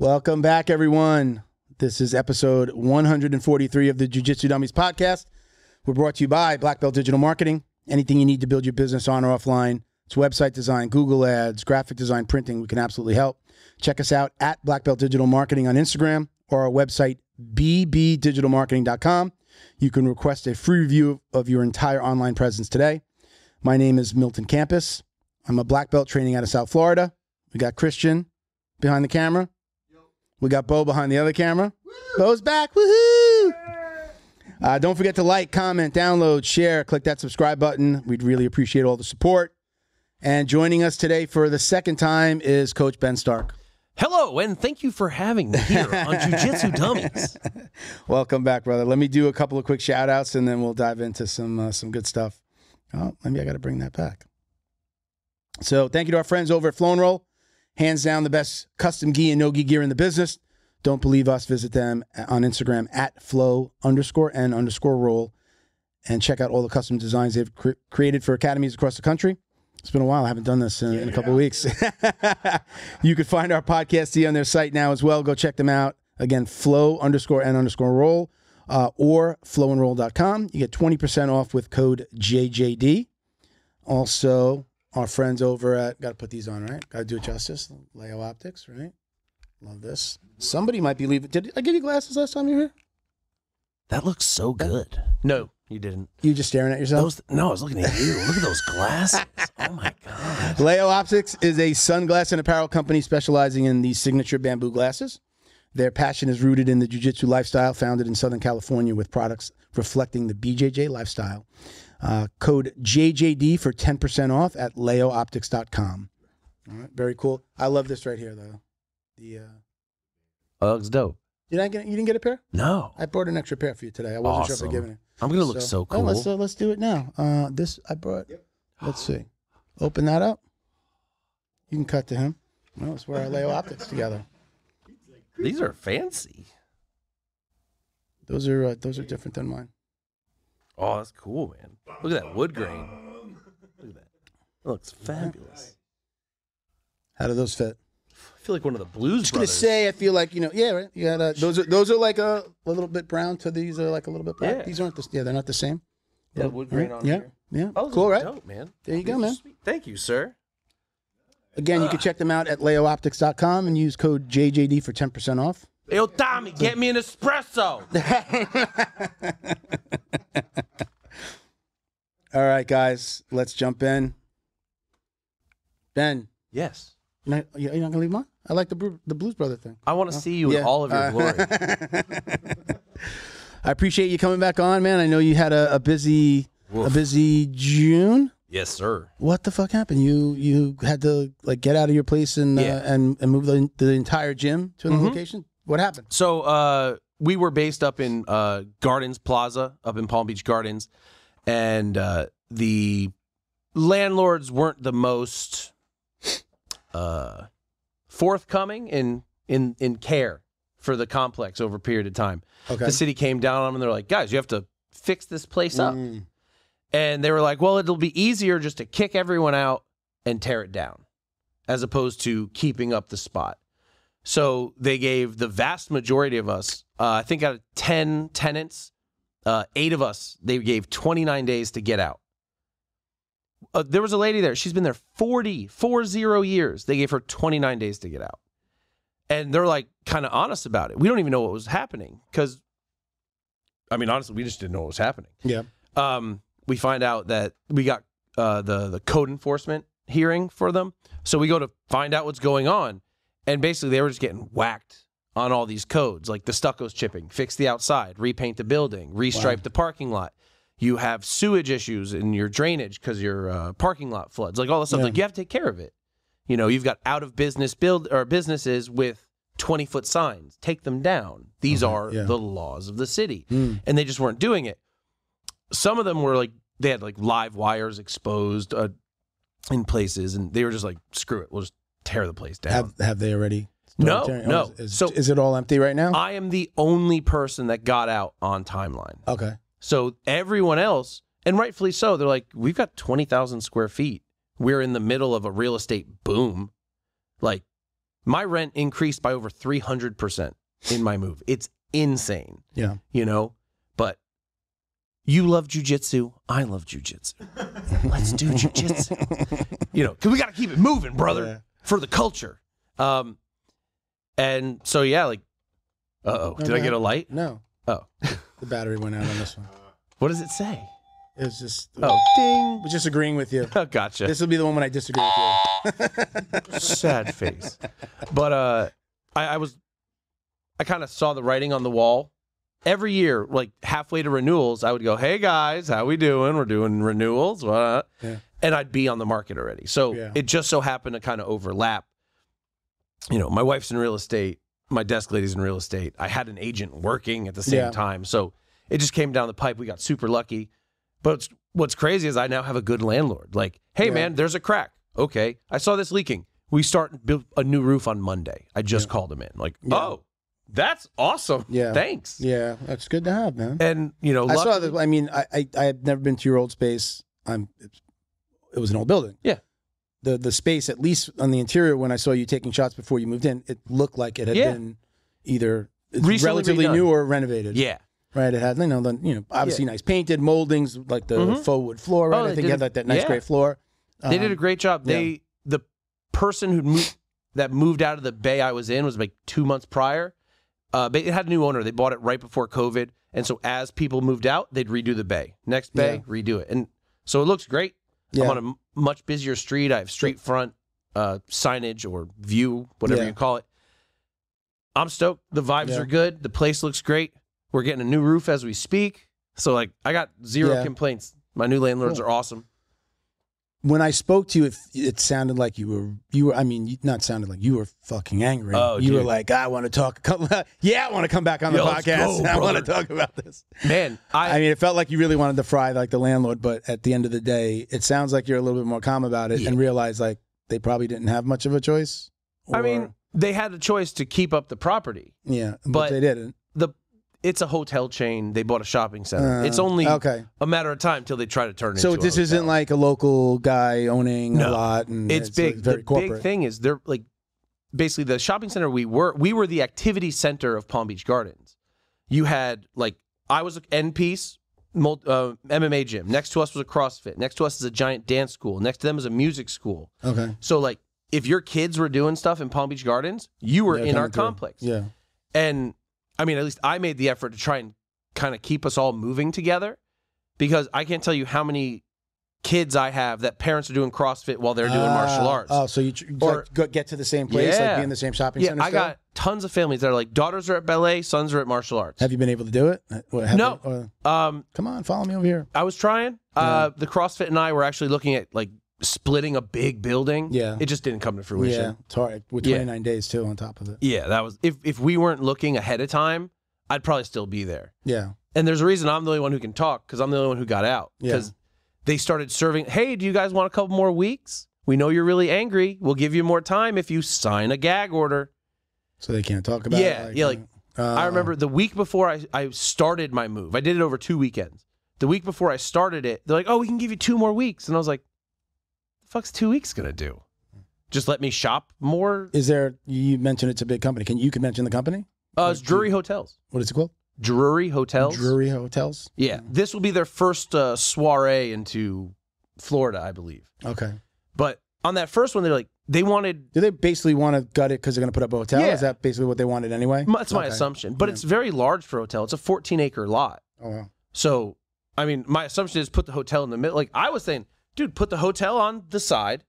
Welcome back, everyone. This is episode 143 of the Jiu-Jitsu Dummies podcast. We're brought to you by Black Belt Digital Marketing. Anything you need to build your business on or offline. It's website design, Google ads, graphic design, printing. We can absolutely help. Check us out at Black Belt Digital Marketing on Instagram or our website, bbdigitalmarketing.com. You can request a free review of your entire online presence today. My name is Milton Campus. I'm a black belt training out of South Florida. We got Christian behind the camera. We got Bo behind the other camera. Woo! Bo's back. Woohoo! Don't forget to like, comment, download, share, click that subscribe button. We'd really appreciate all the support. And joining us today for the second time is Coach Ben Stark. Hello, and thank you for having me here on Jiu-Jitsu Dummies. Welcome back, brother. Let me do a couple of quick shout-outs, and then we'll dive into some good stuff. Oh, maybe I got to bring that back. So thank you to our friends over at Flow and Roll. Hands down the best custom gi and no-gi gear in the business. Don't believe us? Visit them on Instagram at flow_and_roll and check out all the custom designs they've created for academies across the country. It's been a while. I haven't done this in a couple of weeks. You can find our podcast on their site now as well. Go check them out. Again, flow_and_roll or flowandroll.com. You get 20% off with code JJD. Also, our friends over at, got to put these on, right? Got to do it justice. Leo Optics, right? Love this. Somebody might be leaving. Did I give you glasses last time you were here? That looks so good. No, you didn't. You just staring at yourself? No, I was looking at you. Look at those glasses. Oh, my God. Leo Optics is a sunglass and apparel company specializing in these signature bamboo glasses. Their passion is rooted in the jiu-jitsu lifestyle, founded in Southern California with products reflecting the BJJ lifestyle. Code JJD for 10% off at leooptics.com. All right, very cool. I love this right here, though. Oh, it's dope. You didn't get a pair? No. I brought an extra pair for you today. I wasn't sure if I giving it. I'm going to look so cool. Let's do it now. This I brought. Yep. Let's see. Open that up. You can cut to him. Well, let's wear our Leo Optics together. These are fancy. Those are different than mine. Oh, that's cool, man. Look at that wood grain. Look at that. It looks fabulous. How do those fit? I feel like one of the Blues Brothers. Just gonna say, I feel like yeah, right. You got those are like a little bit brown. To these are like a little bit black. Yeah. These aren't they're not the same. Yeah, wood grain on here. Yeah, cool, right? Dope, man. There you go, man. Thank you, sir. Again, you can check them out at leooptics.com and use code JJD for 10% off. Yo, Tommy, get me an espresso. All right, guys, let's jump in. Ben. Yes. You're not going to leave mine? I like the Blues Brother thing. I want to see you in all of your glory. I appreciate you coming back on, man. I know you had a busy June. Yes, sir. What the fuck happened? You had to like get out of your place and move the entire gym to another location? What happened? So we were based up in Gardens Plaza, up in Palm Beach Gardens, and the landlords weren't the most forthcoming in care for the complex over a period of time. Okay. The city came down on them and they're like, guys, you have to fix this place up. And they were like, well, it'll be easier just to kick everyone out and tear it down as opposed to keeping up the spot. So they gave the vast majority of us, I think out of 10 tenants, 8 of us, they gave 29 days to get out. There was a lady there. She's been there 40 years. They gave her 29 days to get out. And they're like kind of honest about it. We don't even know what was happening because, I mean, honestly, we just didn't know what was happening. Yeah. We find out that we got the code enforcement hearing for them. So we go to find out what's going on. And basically they were just getting whacked on all these codes, like the stucco's chipping, fix the outside, repaint the building, restripe the parking lot. You have sewage issues in your drainage because your parking lot floods, like all this stuff. Like you have to take care of it. You know, you've got out of business businesses with 20-foot signs. Take them down. These are the laws of the city. And they just weren't doing it. Some of them were like, they had like live wires exposed in places, and they were just like, screw it, we'll just tear the place down. Have they already? No. Is it all empty right now? I am the only person that got out on timeline. Okay. So everyone else, and rightfully so, they're like, we've got 20,000 square feet. We're in the middle of a real estate boom. Like, My rent increased by over 300% in my move. It's insane. Yeah. You know, but you love jujitsu. I love jujitsu. Let's do jujitsu. You know, because we got to keep it moving, brother, for the culture. And so, yeah, like, did I get a light? No. Oh. The battery went out on this one. What does it say? It was just... ding. We're just agreeing with you. Oh, gotcha. This will be the one when I disagree with you. Sad face. But I kind of saw the writing on the wall. Every year, like halfway to renewals, I would go, hey, guys, how we doing? We're doing renewals. What? Yeah. And I'd be on the market already. So it just so happened to kind of overlap. You know, my wife's in real estate. My desk lady's in real estate. I had an agent working at the same time. So it just came down the pipe. We got super lucky. But what's crazy is I now have a good landlord. Like, hey, man, there's a crack. Okay, I saw this leaking. We start build a new roof on Monday. I just called him in. Like, oh, that's awesome. Yeah, thanks. Yeah, that's good to have, man. And you know, I saw that. I mean, I have never been to your old space. It was an old building. Yeah. The space, at least on the interior, when I saw you taking shots before you moved in, it looked like it had been either relatively redone. New or renovated. Yeah. Right, it had obviously nice painted moldings, like the faux wood floor. Right, I think you had like that nice gray floor. They did a great job. The person that moved out of the bay I was in was like 2 months prior. It had a new owner. They bought it right before COVID, and so as people moved out, they'd redo the bay. Next bay, redo it, and so it looks great. I'm on a much busier street. I have street front signage or view, whatever you call it. I'm stoked. The vibes are good. The place looks great. We're getting a new roof as we speak. So, like, I got zero complaints. My new landlords are awesome. When I spoke to you, it sounded like you were, I mean, not sounded like you were fucking angry. Oh, you were like, I want to talk. I want to come back on the podcast. I want to talk about this. Man, I mean, it felt like you really wanted to fry like the landlord, but at the end of the day, it sounds like you're a little bit more calm about it and realize like they probably didn't have much of a choice. I mean, they had a choice to keep up the property. Yeah, but they didn't. It's a hotel chain. They bought a shopping center. It's only a matter of time till they try to turn it into a hotel. So this isn't like a local guy owning a lot. And it's big. Like very corporate. Big thing is they're like basically the shopping center we were the activity center of Palm Beach Gardens. You had like I was an end piece, MMA gym. Next to us was a CrossFit. Next to us is a giant dance school. Next to them is a music school. Okay. So like if your kids were doing stuff in Palm Beach Gardens, you were in our complex. Yeah. And I mean, at least I made the effort to try and kind of keep us all moving together because I can't tell you how many kids I have that parents are doing CrossFit while they're doing martial arts. Oh, so you get to the same place, like be in the same shopping center? I got tons of families that are like, daughters are at ballet, sons are at martial arts. Have you been able to do it? No. Come on, follow me over here. I was trying. The CrossFit and I were actually looking at like splitting a big building. Yeah. It just didn't come to fruition. Yeah, it's hard. With 29 days, too, on top of it. Yeah, that was... If we weren't looking ahead of time, I'd probably still be there. Yeah. And there's a reason I'm the only one who can talk, because I'm the only one who got out. Because they started serving, hey, do you guys want a couple more weeks? We know you're really angry. We'll give you more time if you sign a gag order. So they can't talk about it? I remember the week before I started my move. I did it over 2 weekends. The week before I started it, they're like, oh, we can give you 2 more weeks. And I was like, the fuck's 2 weeks gonna do? Just let me shop more? Is there, you mentioned it's a big company. You can mention the company? It's Drury Hotels. What is it called? Drury Hotels. Drury Hotels? Yeah. This will be their first soiree into Florida, I believe. Okay. But on that first one, they're like, they wanted... Do they basically want to gut it because they're going to put up a hotel? Yeah. Is that basically what they wanted anyway? That's my assumption. But it's very large for a hotel. It's a 14-acre lot. Oh, wow. So, I mean, my assumption is put the hotel in the middle. Like, I was saying, dude, put the hotel on the side,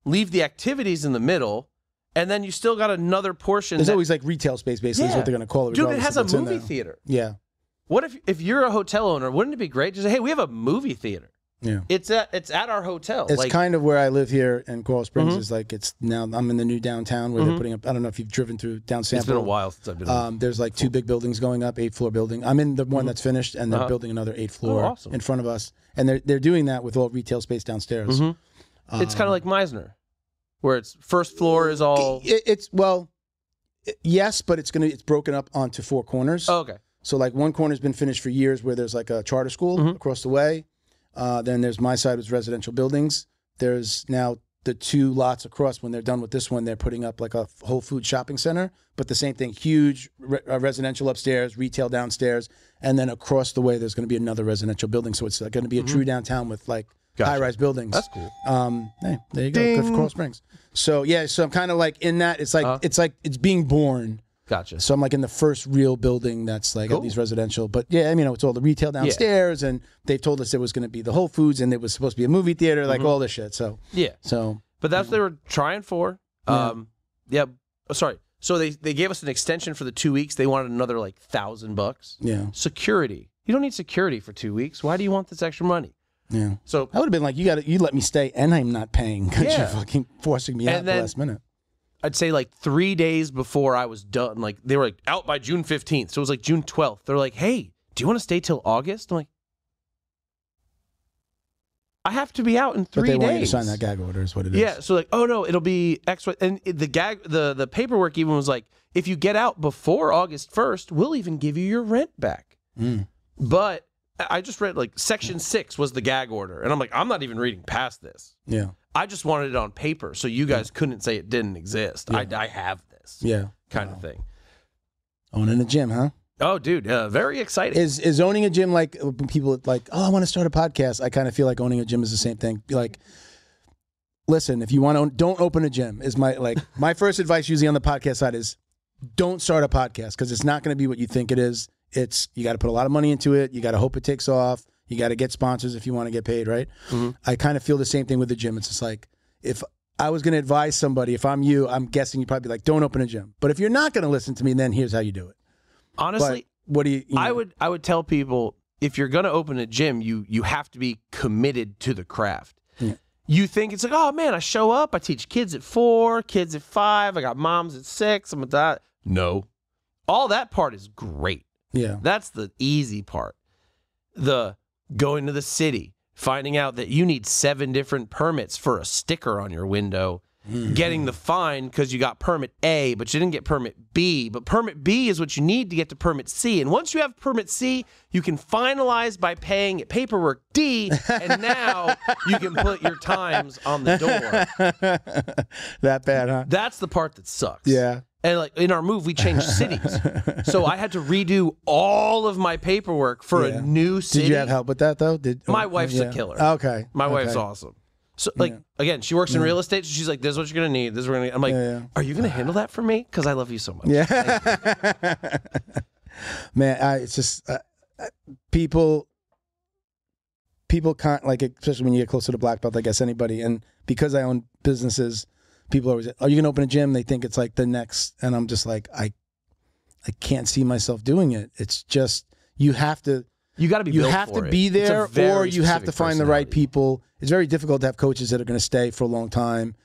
leave the activities in the middle, and then you still got another portion. There's always like retail space, basically, is what they're going to call it. Dude, it has a movie theater. Yeah. What if you're a hotel owner, wouldn't it be great to say, hey, we have a movie theater? Yeah. It's at our hotel. It's like, kind of where I live here in Coral Springs. Is like it's now I'm in the new downtown where they're putting up. I don't know if you've driven through down Sample. It's been a while since I've been. There's like 2 big buildings going up, 8-floor building. I'm in the one that's finished, and they're building another 8-floor in front of us. And they're doing that with all retail space downstairs. It's kind of like Meisner, where it's first floor is all. Yes, but it's broken up onto 4 corners. Oh, okay. So like one corner's been finished for years, where there's like a charter school across the way. Then there's my side, was residential buildings. There's now the 2 lots across, when they're done with this one, they're putting up like a Whole Foods shopping center, but the same thing, huge residential upstairs, retail downstairs, and then across the way there's going to be another residential building. So it's going to be a true downtown with like high-rise buildings. That's cool. Hey, there you go. Good for Coral Springs. So yeah, so I'm kind of like in that. It's like it's being born. Gotcha. So I'm like in the first real building that's like at these residential. But yeah, I mean, it's all the retail downstairs, and they've told us it was going to be the Whole Foods, and it was supposed to be a movie theater, like all this shit. So yeah. So, but that's what they were trying for. Yeah. Sorry. So they gave us an extension for the 2 weeks. They wanted another like $1,000. Yeah. Security. You don't need security for 2 weeks. Why do you want this extra money? Yeah. So I would have been like, you let me stay, and I'm not paying because you're fucking forcing me out at the last minute. I'd say like 3 days before I was done, like they were like out by June 15th. So it was like June 12th. They're like, hey, do you want to stay till August? I'm like, I have to be out in 3 days. But they want you to sign that gag order is what it is. Yeah. So like, oh no, it'll be X. And the paperwork even was like, if you get out before August 1st, we'll even give you your rent back. But I just read like section 6 was the gag order. And I'm like, I'm not even reading past this. Yeah. I just wanted it on paper so you guys couldn't say it didn't exist. Yeah. I have this. Yeah. Kind of thing. Owning a gym, huh? Oh, dude, very exciting. Is owning a gym like when people like, oh, I want to start a podcast? I kind of feel like owning a gym is the same thing. Like, listen, if you want to, don't open a gym. Is my first advice usually on the podcast side is don't start a podcast because it's not going to be what you think it is. You got to put a lot of money into it. You got to hope it takes off. You got to get sponsors if you want to get paid, right? I kind of feel the same thing with the gym. It's just like, if I was going to advise somebody, if I'm you, I'm guessing you'd probably be like, don't open a gym. But if you're not going to listen to me, then here's how you do it. Honestly, but what do you know? I would tell people, if you're going to open a gym, you have to be committed to the craft. Yeah. You think it's like, oh man, I show up, I teach kids at 4, kids at 5, I got moms at 6, I'm at that. No. All that part is great. Yeah. That's the easy part. The going to the city, finding out that you need 7 different permits for a sticker on your window, getting the fine because you got permit A, but you didn't get permit B. But permit B is what you need to get to permit C. And once you have permit C, you can finalize by paying paperwork D, and now you can put your times on the door. That bad, huh? That's the part that sucks. Yeah. And like in our move, we changed cities. So I had to redo all of my paperwork for a new city. Did you have help with that, though? My wife's a killer. Okay. My wife's awesome. So, like, again, she works in real estate. So she's like, this is what you're going to need. This is what we're going to need. I'm like, are you going to handle that for me? Because I love you so much. Yeah. Man, it's just people can't, like, especially when you get closer to black belt, I guess anybody. And because I own businesses, people always, are you going to open a gym? They think it's like the next, and I'm just like, I can't see myself doing it. It's just, you have to be there, or you have to find the right people. It's very difficult to have coaches that are going to stay for a long time,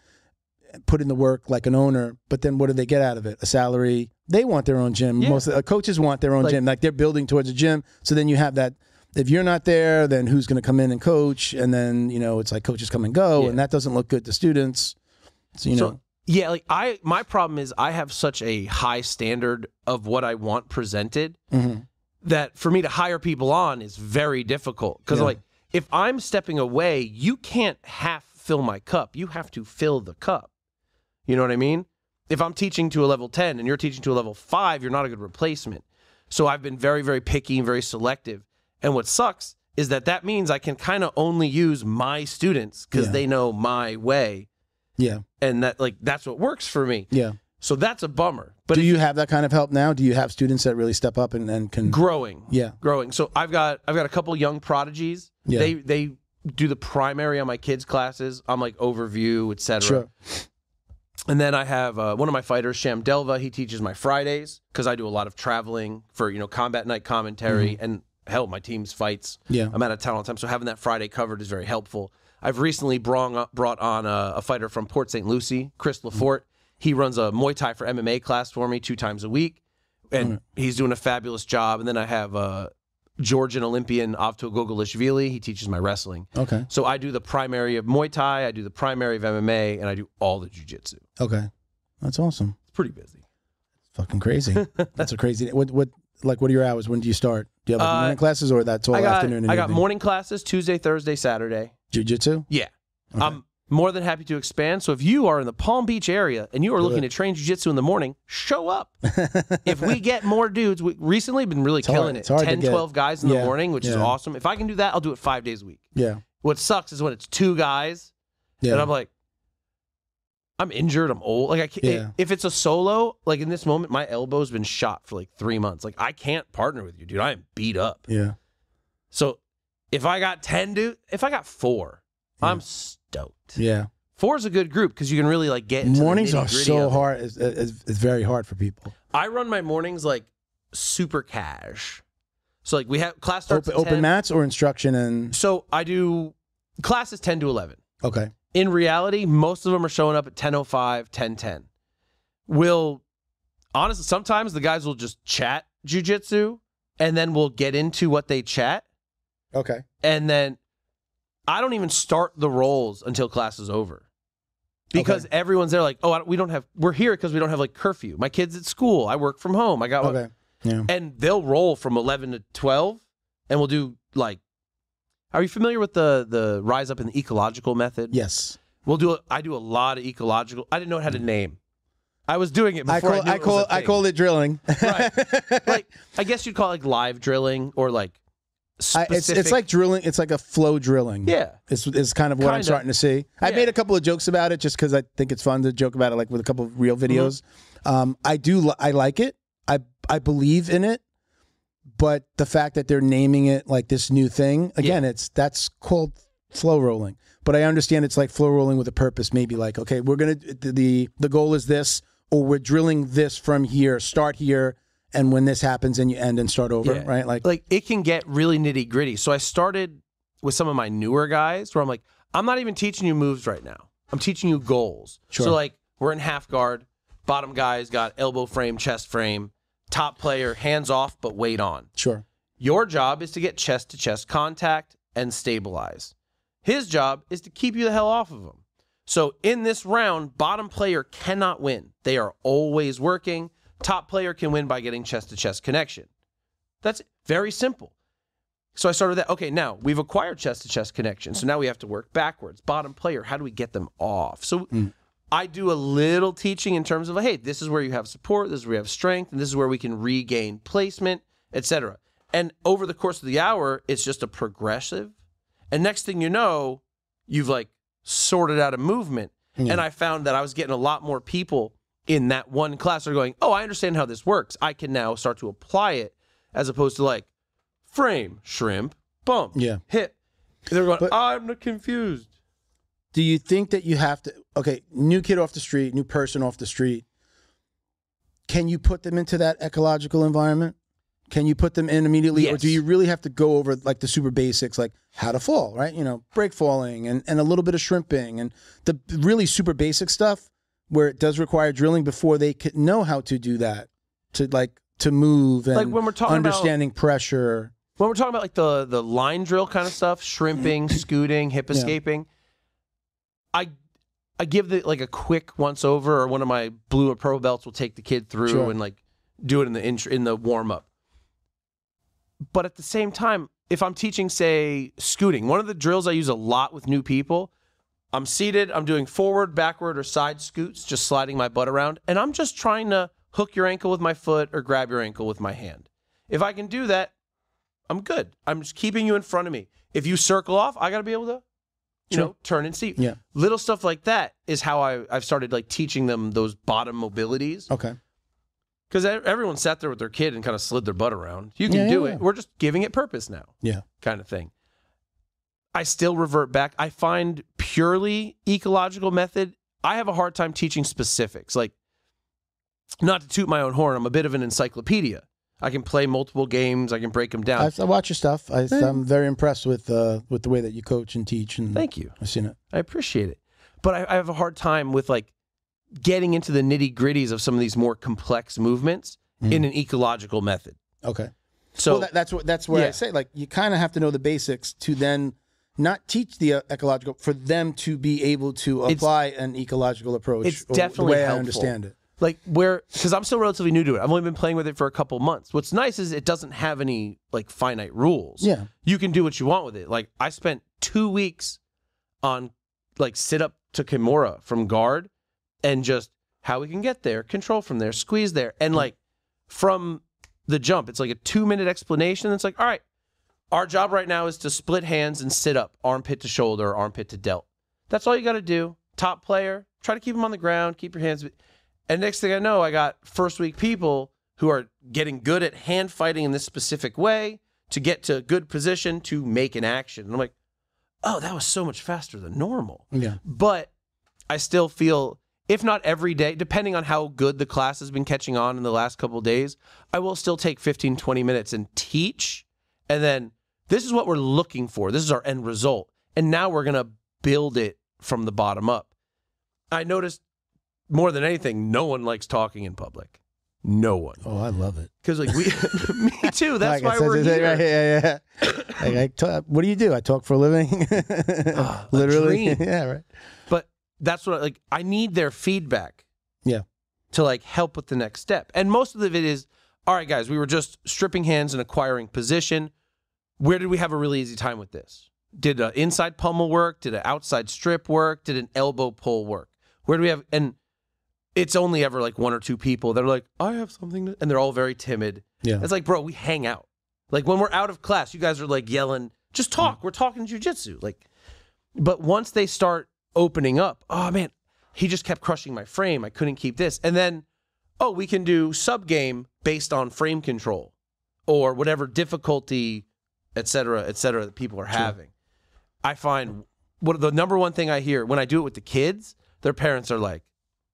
put in the work like an owner, but then what do they get out of it? A salary. They want their own gym. Yeah. Most coaches want their own gym. Like, they're building towards a gym. So then you have that. If you're not there, then who's going to come in and coach? And then, it's like coaches come and go, and that doesn't look good to students. So, yeah, like my problem is I have such a high standard of what I want presented that for me to hire people on is very difficult. Because like, if I'm stepping away, you can't half fill my cup. You have to fill the cup. You know what I mean? If I'm teaching to a level 10 and you're teaching to a level 5, you're not a good replacement. So I've been very, very picky and very selective. And what sucks is that means I can kind of only use my students because they know my way. Yeah. And that's what works for me. Yeah. So that's a bummer. But do you have that kind of help now? Do you have students that really step up and can growing? Yeah. Growing. So I've got a couple young prodigies. Yeah. They do the primary on my kids' classes. I'm like overview, etc. Sure. And then I have one of my fighters, Sham Delva. He teaches my Fridays because I do a lot of traveling for combat night commentary and hell, my team's fights. Yeah. I'm out of town all the time, so having that Friday covered is very helpful. I've recently brought on a fighter from Port St. Lucie, Chris Lafort. He runs a Muay Thai for MMA class for me 2 times a week, and he's doing a fabulous job. And then I have Georgian Olympian Avto Gogolishvili. He teaches my wrestling. Okay. So I do the primary of Muay Thai, I do the primary of MMA, and I do all the jiu-jitsu. Okay. That's awesome. It's pretty busy. Fucking crazy. That's a crazy. What are your hours? When do you start? Do you have morning classes, or that's all afternoon and I got evening? morning classes Tuesday, Thursday, Saturday. Jiu-jitsu? Yeah. Okay. more than happy to expand. So if you are in the Palm Beach area and you are looking to train jiu-jitsu in the morning, show up. If we get more dudes, we recently been really killing it. 10, 12 guys in the morning, which is awesome. If I can do that, I'll do it 5 days a week. Yeah. What sucks is when it's 2 guys and I'm like, I'm injured, I'm old. Like I can't, if it's a solo, like in this moment, my elbow's been shot for like 3 months. Like I can't partner with you, dude. I am beat up. Yeah. So if I got 10 dudes, if I got 4, I'm stoked. Yeah. 4 is a good group because you can really like get into mornings the are so hard. It's very hard for people. I run my mornings like super cash. So like we have class starts open mats or instruction and. So I do classes 10 to 11. Okay. In reality, most of them are showing up at 10:05, 10:10. We'll honestly sometimes the guys will just chat jiu-jitsu and then we'll get into what they chat. Okay. And then I don't even start the rolls until class is over. Because everyone's there like, oh, we're here because we don't have like curfew. My kid's at school. I work from home. I got and they'll roll from 11 to 12 and we'll do like, are you familiar with the rise up in the ecological method? Yes. I do a lot of ecological. I didn't know it had a name. I was doing it before I call it drilling. Right. Like I guess you'd call it like live drilling or like it's like drilling. It's like a flow drilling. Yeah. It's kind of what I'm starting to see. I made a couple of jokes about it just because I think it's fun to joke about it, like with a couple of real videos. I like it. I believe in it. But the fact that they're naming it like this new thing, again, that's called flow rolling. But I understand it's like flow rolling with a purpose. Maybe like, okay, we're gonna the goal is this, or we're drilling this from here, start here, and when this happens, and you end and start over, right? Like it can get really nitty gritty. So I started with some of my newer guys where I'm like, I'm not even teaching you moves right now. I'm teaching you goals. Sure. So like we're in half guard, bottom guy's got elbow frame, chest frame. Top player, hands off, but weight on. Sure. Your job is to get chest-to-chest contact and stabilize. His job is to keep you the hell off of him. So in this round, bottom player cannot win. They are always working. Top player can win by getting chest-to-chest connection. That's very simple. So I started that. Okay, now we've acquired chest-to-chest connection. So now we have to work backwards. Bottom player, how do we get them off? So I do a little teaching in terms of, hey, this is where you have support, this is where you have strength, and this is where we can regain placement, etc. And over the course of the hour, it's just a progressive. And next thing you know, you've like sorted out a movement. And I found that I was getting a lot more people in that one class that are going, oh, I understand how this works. I can now start to apply it as opposed to like frame, shrimp, bump, hit. They're going, I'm not confused. Do you think that you have to, okay, new kid off the street, new person off the street, can you put them into that ecological environment? Can you put them in immediately? Yes. Or do you really have to go over like the super basics, like how to fall, right? You know, break falling and a little bit of shrimping and the really super basic stuff where it does require drilling before they can know how to do that, to move and like when we're talking understanding pressure. When we're talking about like the line drill kind of stuff, shrimping, scooting, hip escaping, I give like a quick once over, or one of my blue or purple belts will take the kid through and like do it in the warm up. But at the same time, if I'm teaching, say, scooting, one of the drills I use a lot with new people, I'm seated, I'm doing forward, backward, or side scoots, just sliding my butt around, and I'm just trying to hook your ankle with my foot or grab your ankle with my hand. If I can do that, I'm good. I'm just keeping you in front of me. If you circle off, I got to be able to, you know, turn and see. Yeah. Little stuff like that is how I've started like teaching them those bottom mobilities. Okay. Because everyone sat there with their kid and kind of slid their butt around. You can do it. We're just giving it purpose now. Yeah. Kind of thing. I still revert back. I find purely ecological method, I have a hard time teaching specifics. Like, not to toot my own horn, I'm a bit of an encyclopedia. I can play multiple games. I can break them down. I watch your stuff. I'm very impressed with the way that you coach and teach. And thank you. I've seen it. I appreciate it. But I have a hard time with like getting into the nitty gritties of some of these more complex movements in an ecological method. Okay. So that's where I say, like, you kind of have to know the basics to then not teach the ecological, for them to be able to apply an ecological approach. It's definitely the way helpful. I understand it. Like because I'm still relatively new to it. I've only been playing with it for a couple months. What's nice is it doesn't have any like finite rules. Yeah. You can do what you want with it. Like I spent 2 weeks on like sit up to Kimura from guard and just how we can get there, control from there, squeeze there. And like from the jump, it's like a 2-minute explanation. It's like, all right, our job right now is to split hands and sit up, armpit to shoulder, armpit to delt. That's all you got to do. Top player, try to keep them on the ground, keep your hands. And next thing I know, I got first week people who are getting good at hand fighting in this specific way to get to a good position to make an action. And I'm like, oh, that was so much faster than normal. Yeah. But I still feel, if not every day, depending on how good the class has been catching on in the last couple of days, I will still take 15, 20 minutes and teach. And then this is what we're looking for. This is our end result. And now we're going to build it from the bottom up. I noticed more than anything, no one likes talking in public. No one. Oh, I love it. Because like me too. That's like why we're here. Right, yeah. What do you do? I talk for a living. Literally. Yeah, right. But that's what I need their feedback. Yeah. To like help with the next step. And most of it is, all right, guys, we were just stripping hands and acquiring position. Where did we have a really easy time with this? Did an inside pummel work? Did an outside strip work? Did an elbow pull work? Where do we have, and it's only ever like 1 or 2 people that are like, I have something to, and they're all very timid. Yeah. It's like, bro, we hang out. Like when we're out of class, you guys are like yelling, just talk. We're talking jujitsu. Like, but once they start opening up, oh man, he just kept crushing my frame. I couldn't keep this. And then, oh, we can do sub game based on frame control or whatever difficulty, et cetera, that people are having. I find what the number one thing I hear when I do it with the kids, their parents are like,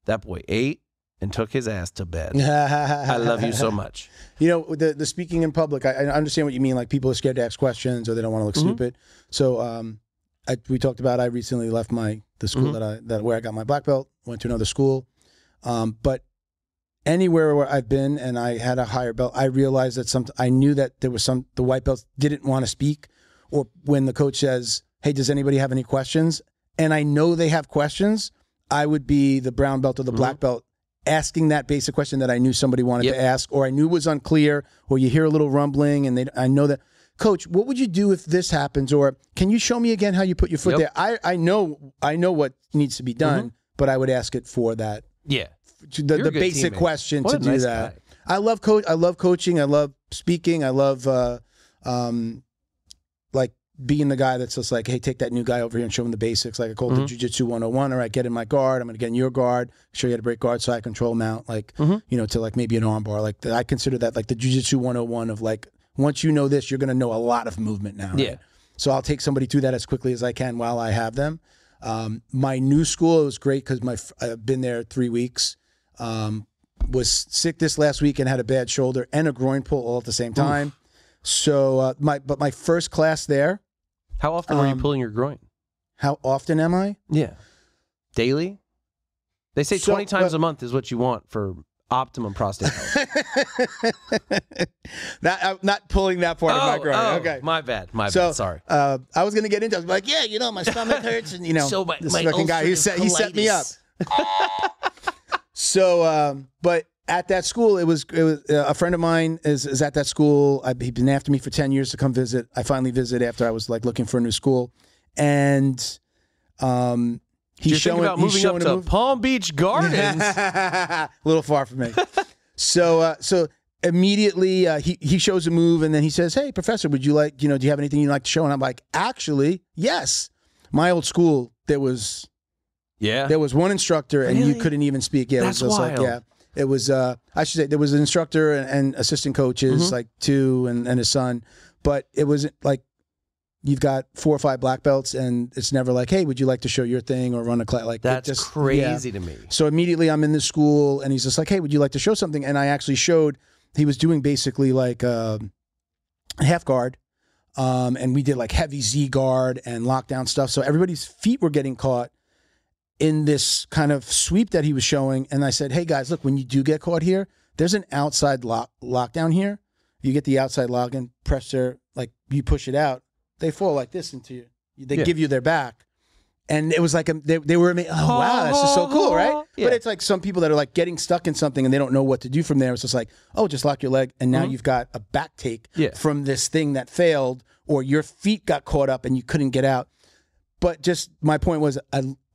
that boy ate and took his ass to bed. I love you so much. You know, the speaking in public, I understand what you mean. Like people are scared to ask questions or they don't want to look stupid. So we talked about, I recently left the school where I got my black belt, went to another school. But anywhere where I've been and I had a higher belt, I realized that I knew that there was the white belts didn't want to speak, or when the coach says, hey, does anybody have any questions? And I know they have questions, I would be the brown belt or the black belt asking that basic question that I knew somebody wanted to ask, or I knew was unclear, or you hear a little rumbling and I know that, coach, what would you do if this happens? Or can you show me again how you put your foot there? I know what needs to be done, but I would ask it for that. Yeah. The basic question to do that. I love coaching. I love speaking. I love like being the guy that's just like, hey, take that new guy over here and show him the basics. Like I call it the Jiu-Jitsu 101. All right, get in my guard. I'm going to get in your guard. Show you how to break guard, side control, mount. Like you know, to like maybe an arm bar. Like I consider that like the Jiu-Jitsu 101 of like, once you know this, you're going to know a lot of movement now. Right? Yeah. So I'll take somebody through that as quickly as I can while I have them. My new school, it was great because I've been there 3 weeks. Was sick this last week and had a bad shoulder and a groin pull all at the same time. So my first class there. How often were you pulling your groin? How often am I? Yeah. Daily? They say 20 times a month is what you want for optimum prostate health. Not pulling that part of my groin. Okay. My bad. Sorry. I was going to get into it. I was like, yeah, you know, my stomach hurts. And, you know, so this fucking guy, he set me up. So, but at that school, it was a friend of mine is at that school. He'd been after me for 10 years to come visit. I finally visited after I was like looking for a new school, and he's showing up to Palm Beach Gardens. A little far from me. So immediately he shows a move, and then he says, "Hey, professor, would you like, do you have anything you'd like to show?" And I'm like, "Actually, yes. My old school, there was one instructor, and you couldn't even speak. Yeah, that's it was wild. Like, yeah." It was, I should say, there was an instructor and assistant coaches, like 2 and his son. But it was like, you've got 4 or 5 black belts, and it's never like, hey, would you like to show your thing or run a class? Like, that's crazy to me. So immediately I'm in the school, and he's just like, hey, would you like to show something? And I actually showed, he was doing basically like half guard. And we did like heavy Z guard and lockdown stuff. So everybody's feet were getting caught in this kind of sweep that he was showing. And I said, hey guys, look, when you do get caught here, there's an outside lockdown here. You get the outside lock and press their, like you push it out, they fall like this into you. They give you their back. And it was like, they were, oh wow, that's just so cool, right? Yeah. But it's like some people that are like getting stuck in something and they don't know what to do from there. It's just like, oh, just lock your leg. And now you've got a back take from this thing that failed, or your feet got caught up and you couldn't get out. But just my point was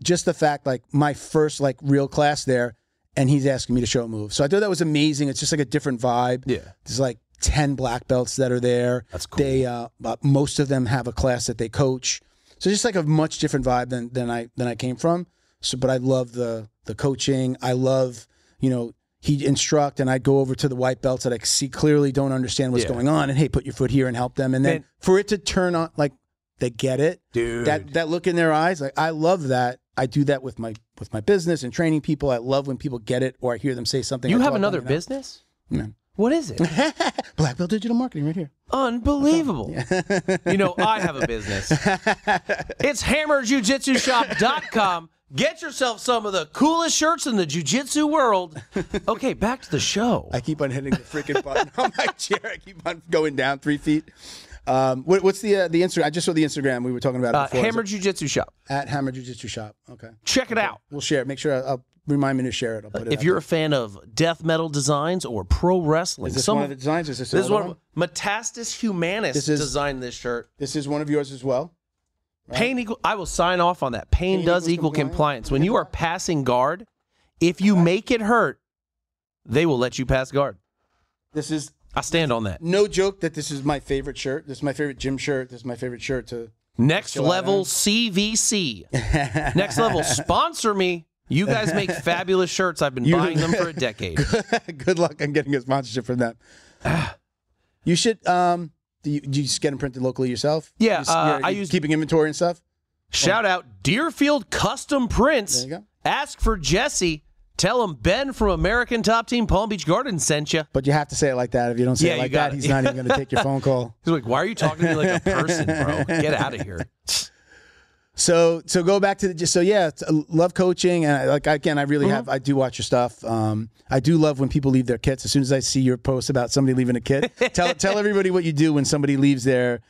just the fact, like my first like real class there, and he's asking me to show a move. So I thought that was amazing. It's just like a different vibe. Yeah. There's like 10 black belts that are there. That's cool. They most of them have a class that they coach. So just like a much different vibe than I came from. So, but I love the coaching. I love, you know, he'd instruct and I'd go over to the white belts that I see clearly don't understand what's going on, and hey, put your foot here and help them. And then for it to turn on, like they get it, dude. That look in their eyes, like I love that. I do that with my business and training people. I love when people get it, or I hear them say something. You have another business? Yeah. What is it? Black Belt Digital Marketing right here. Unbelievable. You know, I have a business. It's hammerjujitsushop.com. Get yourself some of the coolest shirts in the jiu-jitsu world. Okay, back to the show. I keep on hitting the freaking button on my chair. I keep on going down 3 feet. What's the Instagram? I just saw the Instagram. We were talking about it before. Hammer Jiu-Jitsu Shop. At Hammer Jiu-Jitsu Shop. Okay. Check it out. We'll share it. Make sure I'll remind me to share it. I'll put it if you're a fan of death metal designs or pro wrestling. Is this one of the designs? Is this is one of Metastas Humanis designed this shirt. This is one of yours as well? Right? Pain equal. I will sign off on that. Pain does equal compliance. When you are passing guard, if you make it hurt, they will let you pass guard. This is. I stand on that. No joke that this is my favorite shirt. This is my favorite gym shirt. This is my favorite shirt to. Next level CVC. Next level sponsor me. You guys make fabulous shirts. I've been buying them for a decade. Good luck on getting a sponsorship from them. You should. Do you just get them printed locally yourself? Yeah, I use keeping inventory and stuff. Shout out Deerfield Custom Prints. There you go. Ask for Jesse. Tell him Ben from American Top Team Palm Beach Gardens sent you. But you have to say it like that. If you don't say it like that, he's not even going to take your phone call. He's like, "Why are you talking to me like a person, bro? Get out of here." So go back to love coaching, and I really have. I do watch your stuff. I do love when people leave their kits. As soon as I see your post about somebody leaving a kit, tell everybody what you do when somebody leaves their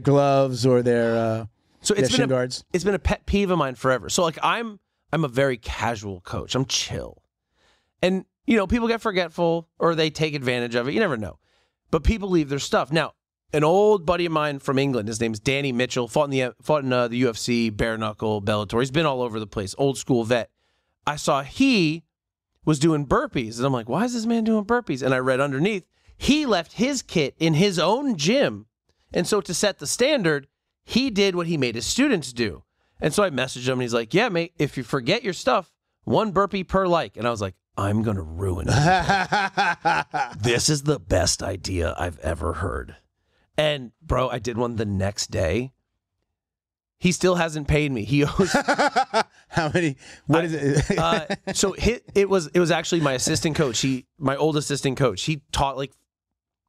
gloves or their shin guards. It's been a pet peeve of mine forever. So like I'm a very casual coach. I'm chill, and you know people get forgetful or they take advantage of it. You never know, but people leave their stuff now. An old buddy of mine from England, his name's Danny Mitchell, fought in the UFC, bare knuckle, Bellator. He's been all over the place, old school vet. I saw he was doing burpees, and I'm like, why is this man doing burpees? And I read underneath, he left his kit in his own gym, and so to set the standard, he did what he made his students do. And so I messaged him, and he's like, yeah, mate, if you forget your stuff, 1 burpee per like. And I was like, I'm going to ruin it. This is the best idea I've ever heard. And, bro, I did one the next day. He still hasn't paid me. He owes... How many? What is it? So it was actually my assistant coach. My old assistant coach. He taught like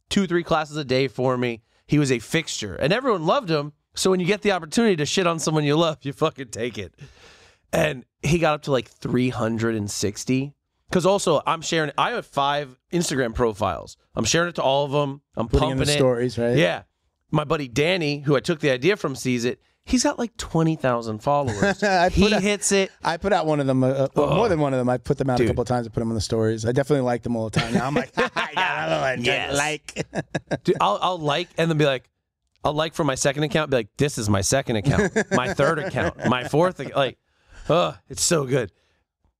2-3 classes a day for me. He was a fixture. And everyone loved him. So when you get the opportunity to shit on someone you love, you fucking take it. And he got up to like 360. Because also, I'm sharing it. I have 5 Instagram profiles. I'm sharing it to all of them. I'm putting pumping in the stories, right? Yeah. My buddy Danny, who I took the idea from, sees it. He's got like 20,000 followers. He hits it. I put out one of them, more than one of them. I put them out a couple of times. I put them on the stories. I definitely like them all the time. Now I'm like, I got another one. Yes. Like. Dude, I'll like and then be like, I'll like from my second account, be like, this is my second account, my third account, my fourth account. Like, it's so good.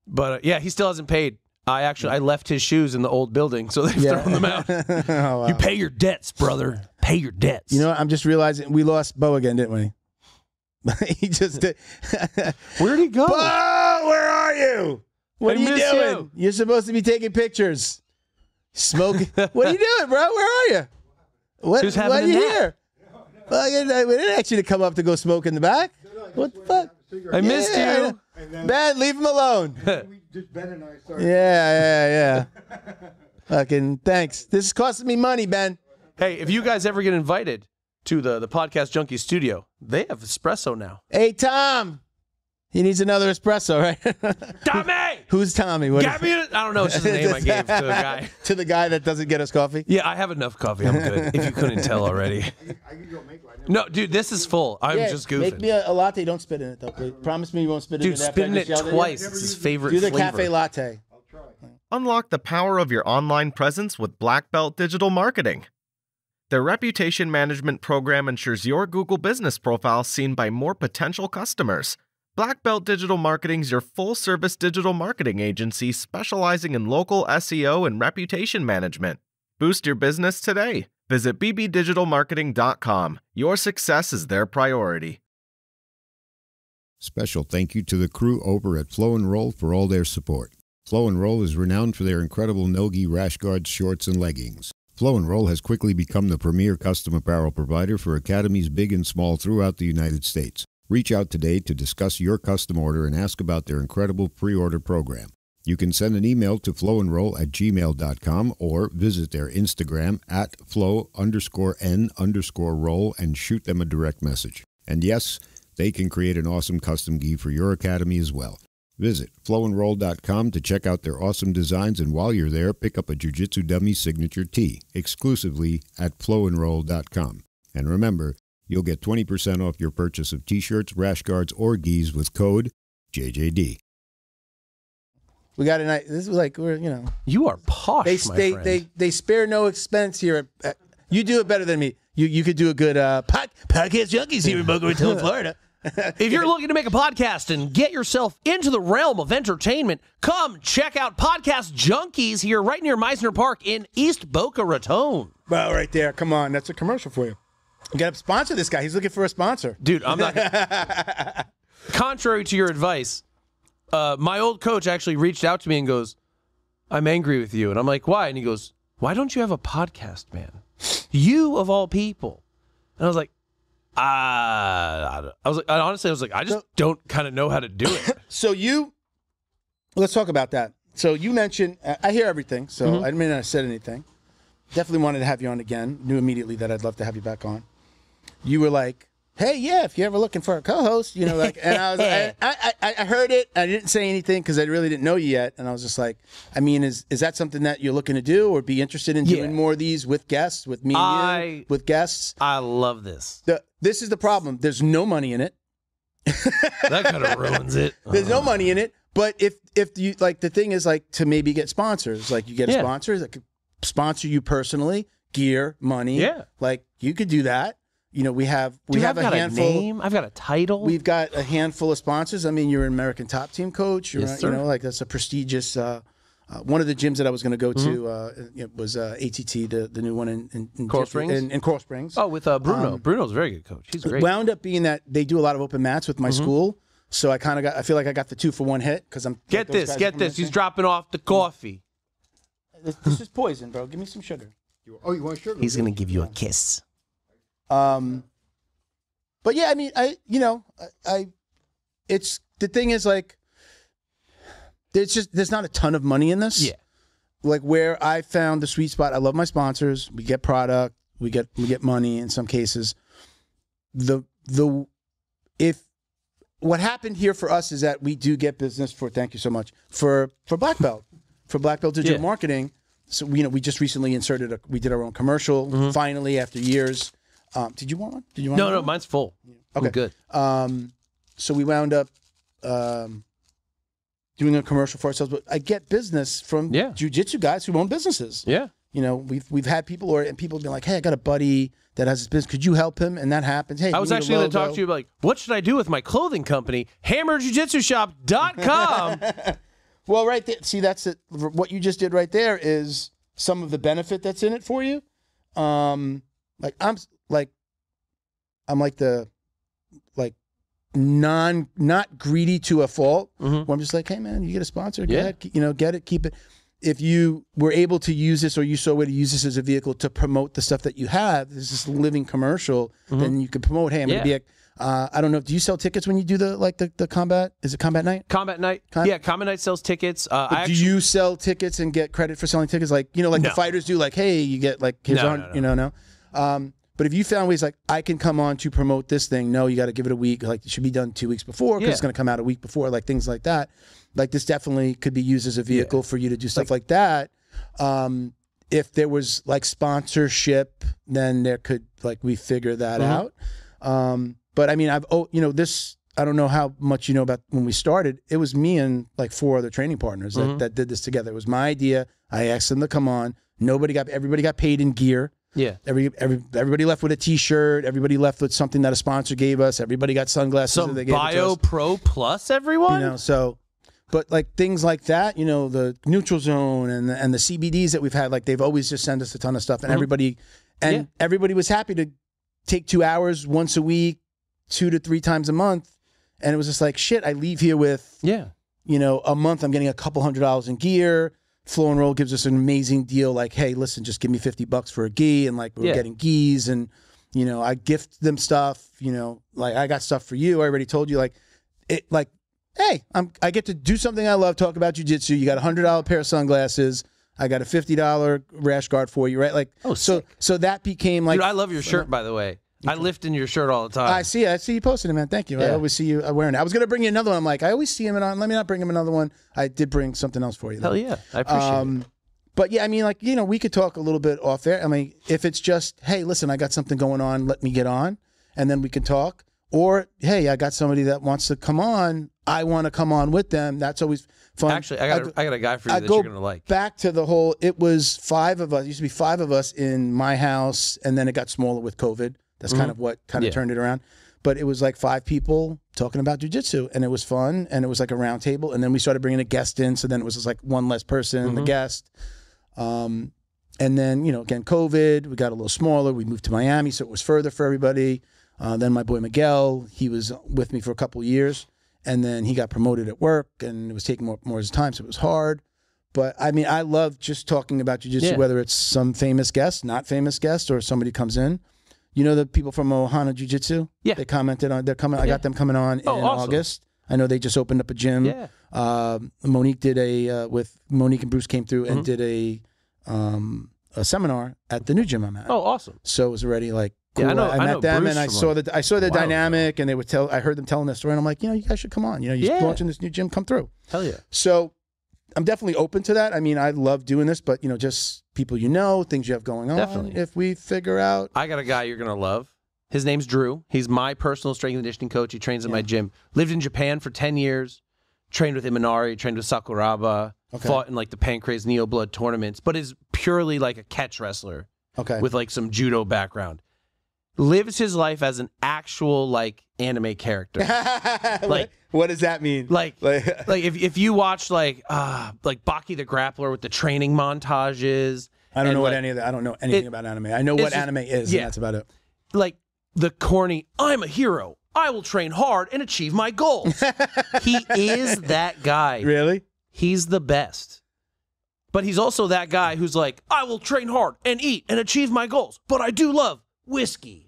But yeah, he still hasn't paid. I left his shoes in the old building, so they've thrown them out. Oh, wow. You pay your debts, brother. Pay your debts. You know what? I'm just realizing we lost Bo again, didn't we? He just did. Where'd he go? Bo, where are you? What are you doing? You're supposed to be taking pictures. Smoking. What are you doing, bro? Where are you? What are you here? Well, we didn't ask you to come up to go smoke in the back. What the fuck? I missed you. Ben, leave him alone. Just Ben and I started. Yeah. Fucking thanks. This is costing me money, Ben. Hey, if you guys ever get invited to the Podcast Junkie studio, they have espresso now. Hey, Tom. He needs another espresso, right? Tommy! Who's Tommy? I don't know. It's just the name I gave to a guy. To the guy that doesn't get us coffee? Yeah, I have enough coffee. I'm good. If you couldn't tell already. I can go make right now. No, dude, this is full. I'm just goofing. Make me a latte. Don't spit in it, though, please. Promise me you won't spit in it. Dude, spit in it twice. It's his favorite flavor. Do the cafe latte. I'll try. Unlock the power of your online presence with Black Belt Digital Marketing. Their reputation management program ensures your Google business profile is seen by more potential customers. Black Belt Digital Marketing is your full-service digital marketing agency specializing in local SEO and reputation management. Boost your business today. Visit bbdigitalmarketing.com. Your success is their priority. Special thank you to the crew over at Flow and Roll for all their support. Flow and Roll is renowned for their incredible no-gi rash guards, shorts, and leggings. Flow and Roll has quickly become the premier custom apparel provider for academies big and small throughout the United States. Reach out today to discuss your custom order and ask about their incredible pre-order program. You can send an email to flowandroll@gmail.com or visit their Instagram at flow_n_roll and shoot them a direct message. And yes, they can create an awesome custom gi for your academy as well. Visit flowandroll.com to check out their awesome designs, and while you're there, pick up a Jiu-Jitsu Dummy signature tee exclusively at flowandroll.com. And remember, you'll get 20% off your purchase of t-shirts, rash guards, or gis with code JJD. We got a night. This is like we're You are posh, my friend. They spare no expense here. You do it better than me. You could do a good podcast junkies here in Boca Raton, Florida. If you're looking to make a podcast and get yourself into the realm of entertainment, come check out Podcast Junkies here right near Meisner Park in East Boca Raton. Well, right there. Come on. That's a commercial for you. You got to sponsor this guy. He's looking for a sponsor. Dude, I'm not. Contrary to your advice, my old coach actually reached out to me and goes, I'm angry with you. And I'm like, why? And he goes, why don't you have a podcast, man? You of all people. And I was like, I just don't kind of know how to do it. So let's talk about that. So you mentioned, I hear everything, so I may not have said anything. Definitely wanted to have you on again. Knew immediately that I'd love to have you back on. You were like, hey, yeah, if you're ever looking for a co-host, and I was I heard it. I didn't say anything because I really didn't know you yet. And I was just like, I mean, is that something that you're looking to do or be interested in doing more of these with guests, with me and you, with guests? I love this. This is the problem. There's no money in it. That kind of ruins it. There's no money in it. But if you the thing is to maybe get sponsors, you get a sponsor that could sponsor you personally, gear, money. Yeah. You could do that. We have I've a got handful. A name. I've got a title. We've got a handful of sponsors. I mean, you're an American Top Team coach. You're, yes, sir. That's a prestigious. One of the gyms that I was going to go to was ATT, the new one in Coral Springs. In Coral Springs. Oh, with Bruno. Bruno's a very good coach. He's great. Wound up being that they do a lot of open mats with my school, so I feel like I got the 2-for-1 hit because I'm. Get this. He's dropping off the coffee. This is poison, bro. Give me some sugar. You want sugar? He's gonna give you a kiss. But yeah, I mean, it's the thing is there's not a ton of money in this. Yeah. Where I found the sweet spot. I love my sponsors. We get product. We get money in some cases. What happened here for us is that we do get business thank you so much for Black Belt, Digital Marketing. So we just recently inserted we did our own commercial finally after years. Did you want one? No, mine's full. Okay, I'm good. So we wound up doing a commercial for ourselves, but I get business from jiu-jitsu guys who own businesses. Yeah. We've had people and people have been like, hey, I got a buddy that has this business. Could you help him? And that happens. Hey, I was actually going to talk to you about what should I do with my clothing company? HammerJujitsuShop.com. Well, right there. See, that's it. What you just did right there is some of the benefit that's in it for you. I'm not greedy to a fault. Where I'm just like, hey man, you get a sponsor, go ahead, get it, keep it. If you were able to use this or you saw a way to use this as a vehicle to promote the stuff that you have, this is a living commercial, then you can promote, hey, I'm gonna be I don't know, do you sell tickets when you do the combat? Is it combat night? Combat night. Combat night sells tickets. Do you sell tickets and get credit for selling tickets? The fighters do, hey, you get here's no. But if you found ways I can come on to promote this thing, no, you got to give it a week. It should be done 2 weeks before because it's going to come out a week before, things like that. This definitely could be used as a vehicle for you to do stuff like that. If there was sponsorship, then there could we figure that out. But I mean, this. I don't know how much you know about when we started. It was me and 4 other training partners that did this together. It was my idea. I asked them to come on. Everybody got paid in gear. Yeah. Everybody left with a T-shirt. Everybody left with something that a sponsor gave us. Everybody got sunglasses. Some that they gave Bio Pro Plus, everyone. You know, so, but like things like that, you know, the Neutral Zone and the CBDs that we've had, like they've always just sent us a ton of stuff, and everybody was happy to take 2 hours once a week, 2 to 3 times a month, and it was just like shit. I leave here with you know, a month I'm getting a couple $100 in gear. Flow and Roll gives us an amazing deal. Like, hey, listen, just give me $50 for a gi, and like we're getting gis, and you know, I gift them stuff. You know, like I got stuff for you. I already told you, like it, like, hey, I get to do something I love. Talk about jiu-jitsu. You got a $100 pair of sunglasses. I got a $50 rash guard for you, right? Like, so that became like. Dude, I love your shirt, by the way. I lift in your shirt all the time. I see you posted it, man. Thank you. I always see you wearing it. I was going to bring you another one. I'm like, I always see him on. Let me not bring him another one. I did bring something else for you, though. Hell yeah. I appreciate it. But yeah, I mean, like, you know, we could talk a little bit off there. I mean, if it's just, hey, listen, I got something going on, let me get on, and then we can talk. Or, hey, I got somebody that wants to come on. I want to come on with them. That's always fun. Actually, I got a guy for you that you're going to like. Back to the whole, it was 5 of us. It used to be 5 of us in my house, and then it got smaller with COVID. That's kind of what kind of turned it around. But it was like 5 people talking about jiu-jitsu, and it was fun, and it was like a round table. And then we started bringing a guest in, so then it was just like one less person, the guest. And then, you know, again, COVID, we got a little smaller. We moved to Miami, so it was further for everybody. Then my boy Miguel, he was with me for a couple of years, and then he got promoted at work, and it was taking more of his time, so it was hard. But, I mean, I love just talking about jiu-jitsu, whether it's some famous guest, not famous guest, or somebody comes in. You know the people from Ohana Jiu-Jitsu? Yeah. They commented on, they're coming. I got them coming on in August. I know they just opened up a gym. Yeah. Monique did Monique and Bruce came through and did a seminar at the new gym I'm at. Oh, awesome. So it was already like, cool. Yeah, I met them, Bruce, and I saw the dynamic, and they would I heard them telling their story, and I'm like, you know, you guys should come on. You know, you're launching this new gym, come through. Hell yeah. So I'm definitely open to that. I mean, I love doing this, but, you know, just people you know, things you have going on. Definitely. If we figure out. I got a guy you're going to love. His name's Drew. He's my personal strength and conditioning coach. He trains at my gym. Lived in Japan for 10 years. Trained with Imanari, trained with Sakuraba. Fought in like the Pancrase Neo Blood tournaments, but is purely like a catch wrestler. With like some judo background. Lives his life as an actual like anime character. Like, what does that mean? Like if you watch like Baki the Grappler with the training montages. I don't know what any of that. I don't know anything about anime. I know what anime is, and that's about it. Like the corny, I'm a hero. I will train hard and achieve my goals. He is that guy. Really? He's the best. But he's also that guy who's like, I will train hard and eat and achieve my goals, but I do love whiskey.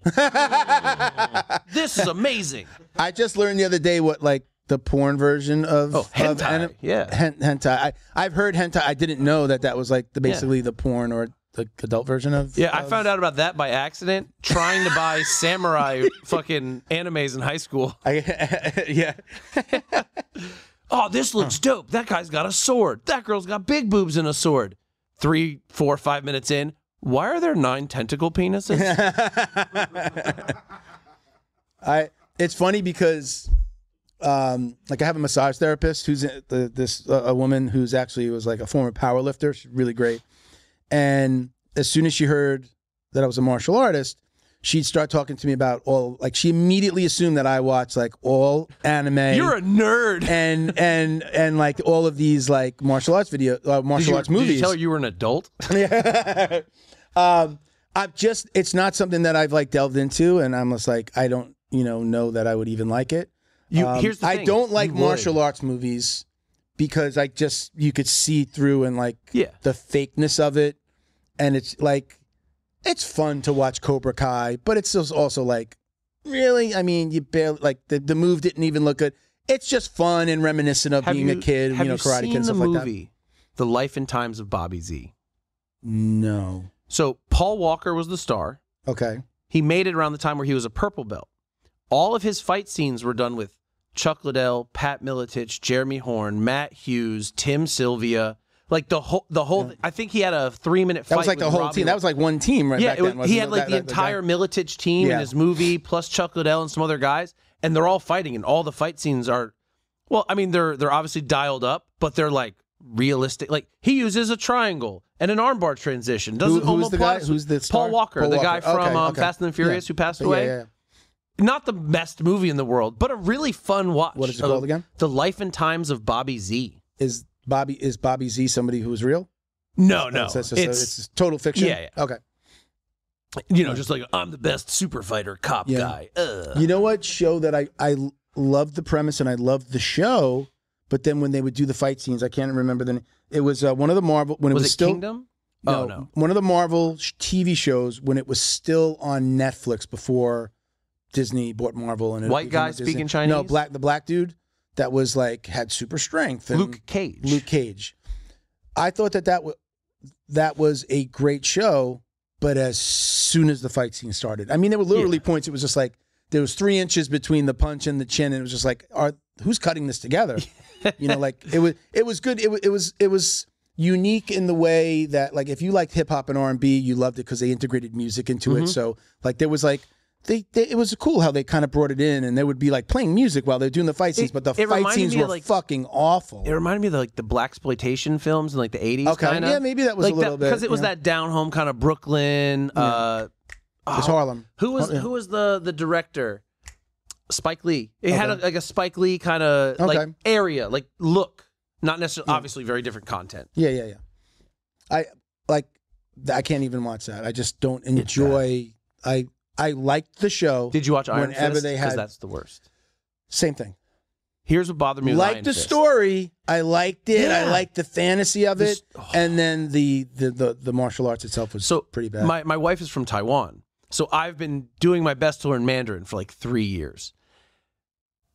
This is amazing. I just learned the other day what like the porn version of hentai. Hentai. I've heard hentai. I didn't know that was like basically the porn or the adult version of. Yeah, I found out about that by accident trying to buy samurai fucking animes in high school. Oh, this looks dope. That guy's got a sword. That girl's got big boobs and a sword. 3, 4, 5 minutes in. Why are there 9 tentacle penises? It's funny because, like, I have a massage therapist who's a woman who's actually was like a former power lifter. She's really great. And as soon as she heard that I was a martial artist, she'd start talking to me about she immediately assumed that I watched like all anime. You're a nerd. And like all of these like martial arts movies. Did you tell her you were an adult? Yeah. It's not something that I've like delved into, and I'm just like, I don't, know that I would even like it. Here's the thing. I don't like martial arts movies because you could see through and like the fakeness of it. And it's like, it's fun to watch Cobra Kai, but it's also like, really? I mean, you barely, like the move didn't even look good. It's just fun and reminiscent of being a kid, Karate Kid and stuff like that. Have you seen the movie, The Life and Times of Bobby Z? No. So Paul Walker was the star. Okay. He made it around the time where he was a purple belt. All of his fight scenes were done with Chuck Liddell, Pat Miletich, Jeremy Horn, Matt Hughes, Tim Sylvia. Like the whole. I think he had a 3-minute fight. That was like the whole team. That was like one team, right? Yeah, back then, he had like the entire Miletich team in his movie, plus Chuck Liddell and some other guys, and they're all fighting, and all the fight scenes are, well, I mean, they're obviously dialed up, but they're like realistic. Like he uses a triangle, and an armbar transition. Doesn't who's the guy? omoplata- Who's the star? Paul Walker, Paul the Walker. guy from Okay. Fast and the Furious who passed away. Yeah. Not the best movie in the world, but a really fun watch. What is it called again? The Life and Times of Bobby Z. Is Bobby Z somebody who is real? No. It's total fiction. Yeah. Okay. Just like I'm the best super fighter cop guy. You know what show that I loved the premise and I loved the show, but then when they would do the fight scenes, I can't remember the name. It was one of the Marvel when it was still Kingdom? No, one of the Marvel TV shows when it was still on Netflix before Disney bought Marvel and it White became guy a Disney. speaking Chinese? No, the black dude that was like had super strength. And Luke Cage. Luke Cage. I thought that was a great show, but as soon as the fight scene started, I mean, there were literally points. It was just like there was 3 inches between the punch and the chin, and it was just like, who's cutting this together? Like it was good. It was unique in the way that, like, if you liked hip hop and R&B, you loved it because they integrated music into it. So like there was like. It was cool how they kind of brought it in, and they would be like playing music while they're doing the fight scenes, but the fight scenes were fucking awful. It reminded me of the blaxploitation films in like the 80s. Okay, kinda. yeah, maybe that was a little bit because it was that down home kind of Brooklyn. It's Harlem. Who was the director? Spike Lee. It had a Spike Lee kind of like area, like look, not necessarily obviously very different content. Yeah. I can't even watch that. I just don't enjoy. I liked the show. Did you watch Iron whenever Fist? They had that's the worst. Same thing. Here's what bothered me with Like Iron the Fist. story, I liked it. Yeah. I liked the fantasy of it, and then the martial arts itself was pretty bad. My wife is from Taiwan, so I've been doing my best to learn Mandarin for like 3 years.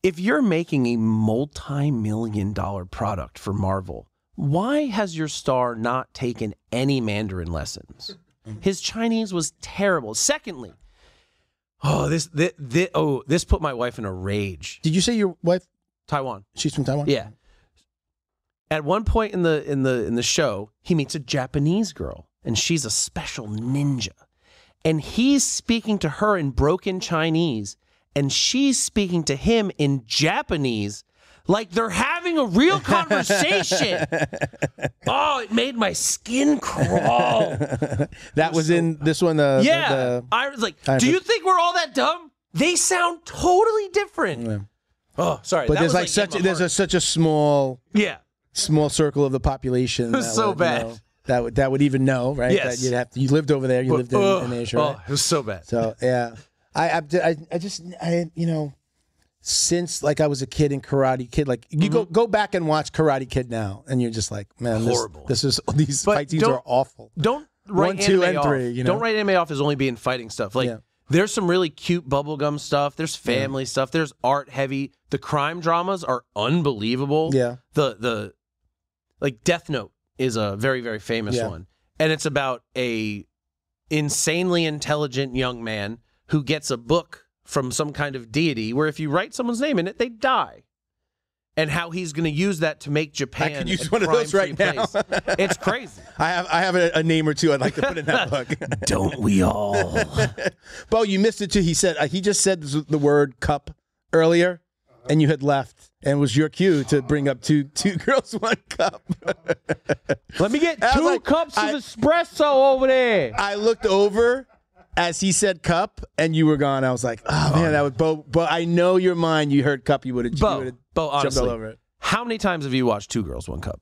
If you're making a multi-million-dollar product for Marvel, why has your star not taken any Mandarin lessons? His Chinese was terrible. Secondly, this put my wife in a rage. Did you say your wife? Taiwan. She's from Taiwan. Yeah. At one point in the show, he meets a Japanese girl, and she's a special ninja, and he's speaking to her in broken Chinese, and she's speaking to him in Japanese, like they're having a real conversation. Oh, it made my skin crawl. That was in this one. I was like, do you think we're all that dumb? They sound totally different. Yeah. Oh, sorry. But that there's was like such a small circle of the population. It was so bad. That would even know, right? Yes. That you lived over there. You lived in Asia. Right? Oh, it was so bad. So yeah, I since like I was a kid in Karate Kid, like you go back and watch Karate Kid now, and you're just like, man, horrible. These fight scenes are awful. Don't write 1, 2, and anime 3. off. You know? Don't write anime off as only being fighting stuff. Like there's some really cute bubblegum stuff. There's family stuff. There's art heavy. The crime dramas are unbelievable. Yeah. The like Death Note is a very, very famous one. And it's about a insanely intelligent young man who gets a book from some kind of deity where if you write someone's name in it, they die. And how he's going to use that to make Japan I could use a one of those right now. place. It's crazy. I have a name or two I'd like to put in that book. Don't we all? Bo, you missed it too. He just said the word cup earlier, and you had left, and it was your cue to bring up two girls, 1 cup. Let me get 2 cups of espresso over there. I looked over as he said cup, and you were gone. I was like, oh man, that was Bo. But I know your mind. You heard cup, you would have Bo, jumped honestly, all over it. How many times have you watched 2 Girls, 1 Cup?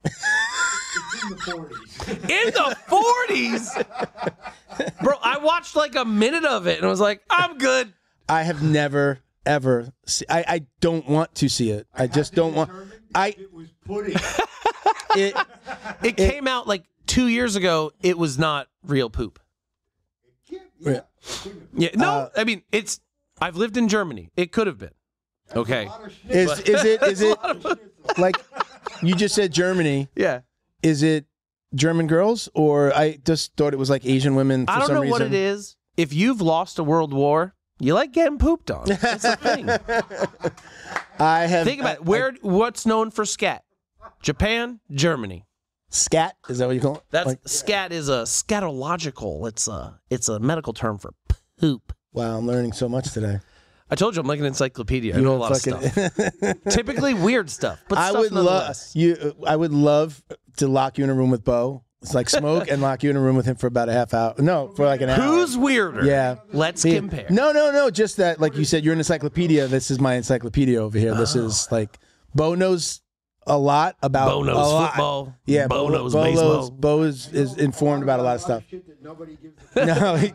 It's in the 40s. In the 40s? Bro, I watched like a minute of it and I was like, I'm good. I have never, ever I don't want to see it. I just don't want. It was pudding. It came out like 2 years ago. It was not real poop. Yeah, no, I mean, I've lived in Germany. It could have been. Okay. Is it like you just said Germany? Yeah. Is it German girls, or I just thought it was like Asian women for some reason? I don't know what it is. If you've lost a world war, you like getting pooped on. It's a thing. Think about it. What's known for scat? Japan, Germany. Scat? Is that what you call it? That's scat is a scatological. It's a medical term for poop. Wow, I'm learning so much today. I told you I'm like an encyclopedia. I know a lot of stuff. Typically weird stuff, but stuff nonetheless. I would love to lock you in a room with Bo It's like smoke and lock you in a room with him for about a half hour. No, for like an hour. Who's weirder? Yeah. Let's compare. No. Just that, like you said, you're an encyclopedia. This is my encyclopedia over here. This is like, Bo knows a lot about Bo knows football. Yeah, Bo knows baseball. Bo is informed about a lot of stuff. No,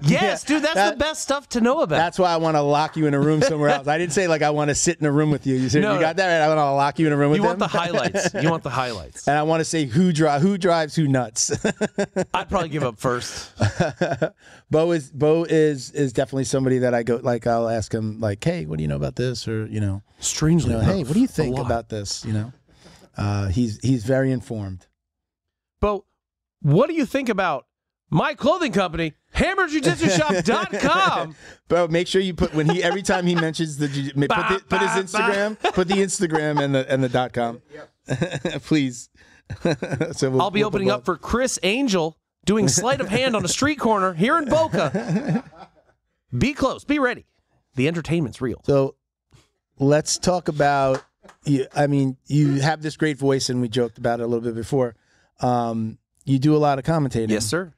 Yes, dude, that's the best stuff to know about. That's why I want to lock you in a room somewhere else. I didn't say like I want to sit in a room with you. You said you got that right. I want to lock you in a room with you them. want the highlights. You want the highlights. And I want to say who drives who nuts. I'd probably give up first. Bo is definitely somebody that I go like. I'll ask him like, hey, what do you know about this? Or strangely, hey, what do you think about this? He's very informed. But what do you think about my clothing company, HammerJujitsuShop.com? Bro, make sure you put every time he mentions the put his Instagram, put the Instagram and the .com, please. So I'll be opening up for Chris Angel doing sleight of hand on a street corner here in Boca. Be close, be ready. The entertainment's real. So let's talk about. I mean, you have this great voice, and we joked about it a little bit before. You do a lot of commentating. Yes, sir.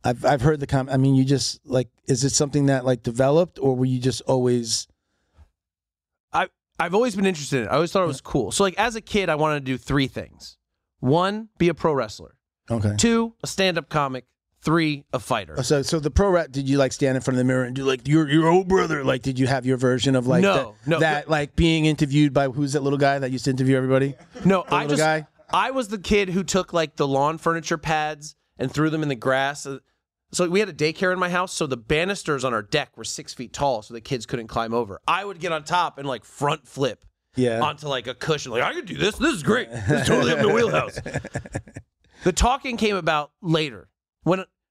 I've heard the I mean, you just like, is it something that like developed, or were you just always? I've always been interested in it. I always thought it was cool. So like as a kid, I wanted to do 3 things. 1, be a pro wrestler. Okay. 2, a stand-up comic. 3, a fighter. So the pro rap, did you like stand in front of the mirror and do like your old brother? Like, did you have your version of like that like being interviewed by who's that little guy that used to interview everybody? No, I was the kid who took like the lawn furniture pads and threw them in the grass. So we had a daycare in my house, so the banisters on our deck were 6 feet tall, so the kids couldn't climb over. I would get on top and like front flip onto like a cushion. Like, I could do this. This is great. This is totally up my wheelhouse. The talking came about later.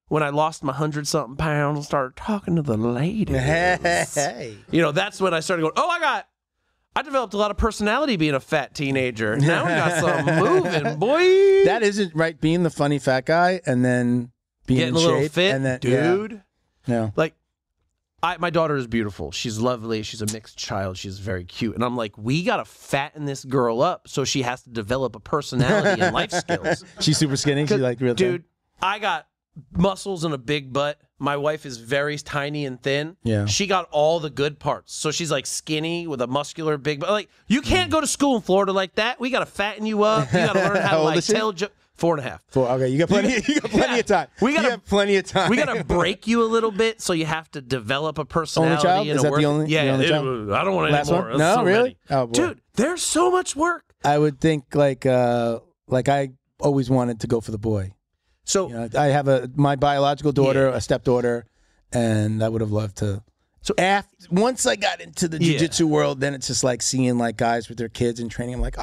When I lost my 100-something pounds and started talking to the ladies. Hey. That's when I started going, I developed a lot of personality being a fat teenager. Now we got something moving, boy. That isn't right, being the funny fat guy and then being getting in a little shape, fit, and then, dude. Yeah. Like, my daughter is beautiful. She's lovely. She's a mixed child. She's very cute. And I'm like, we got to fatten this girl up so she has to develop a personality and life skills. She's super skinny. She like real dude, I got muscles and a big butt. My wife is very tiny and thin. Yeah. She got all the good parts. So she's like skinny with a muscular big butt. Like, you can't go to school in Florida like that. We got to fatten you up. You got to learn how to like tell jokes. 4.5. Okay, you got plenty. You got plenty of time. You have plenty of time. We got to break you a little bit, so you have to develop a personality. Only child? And is that the only? Yeah, the only child? I don't want any more. No, so really? many. Oh, boy. Dude, there's so much work. I would think like I always wanted to go for the boy. So I have my biological daughter, a stepdaughter, and I would have loved to. So once I got into the jiu-jitsu world, then it's just like seeing like guys with their kids and training. I'm like,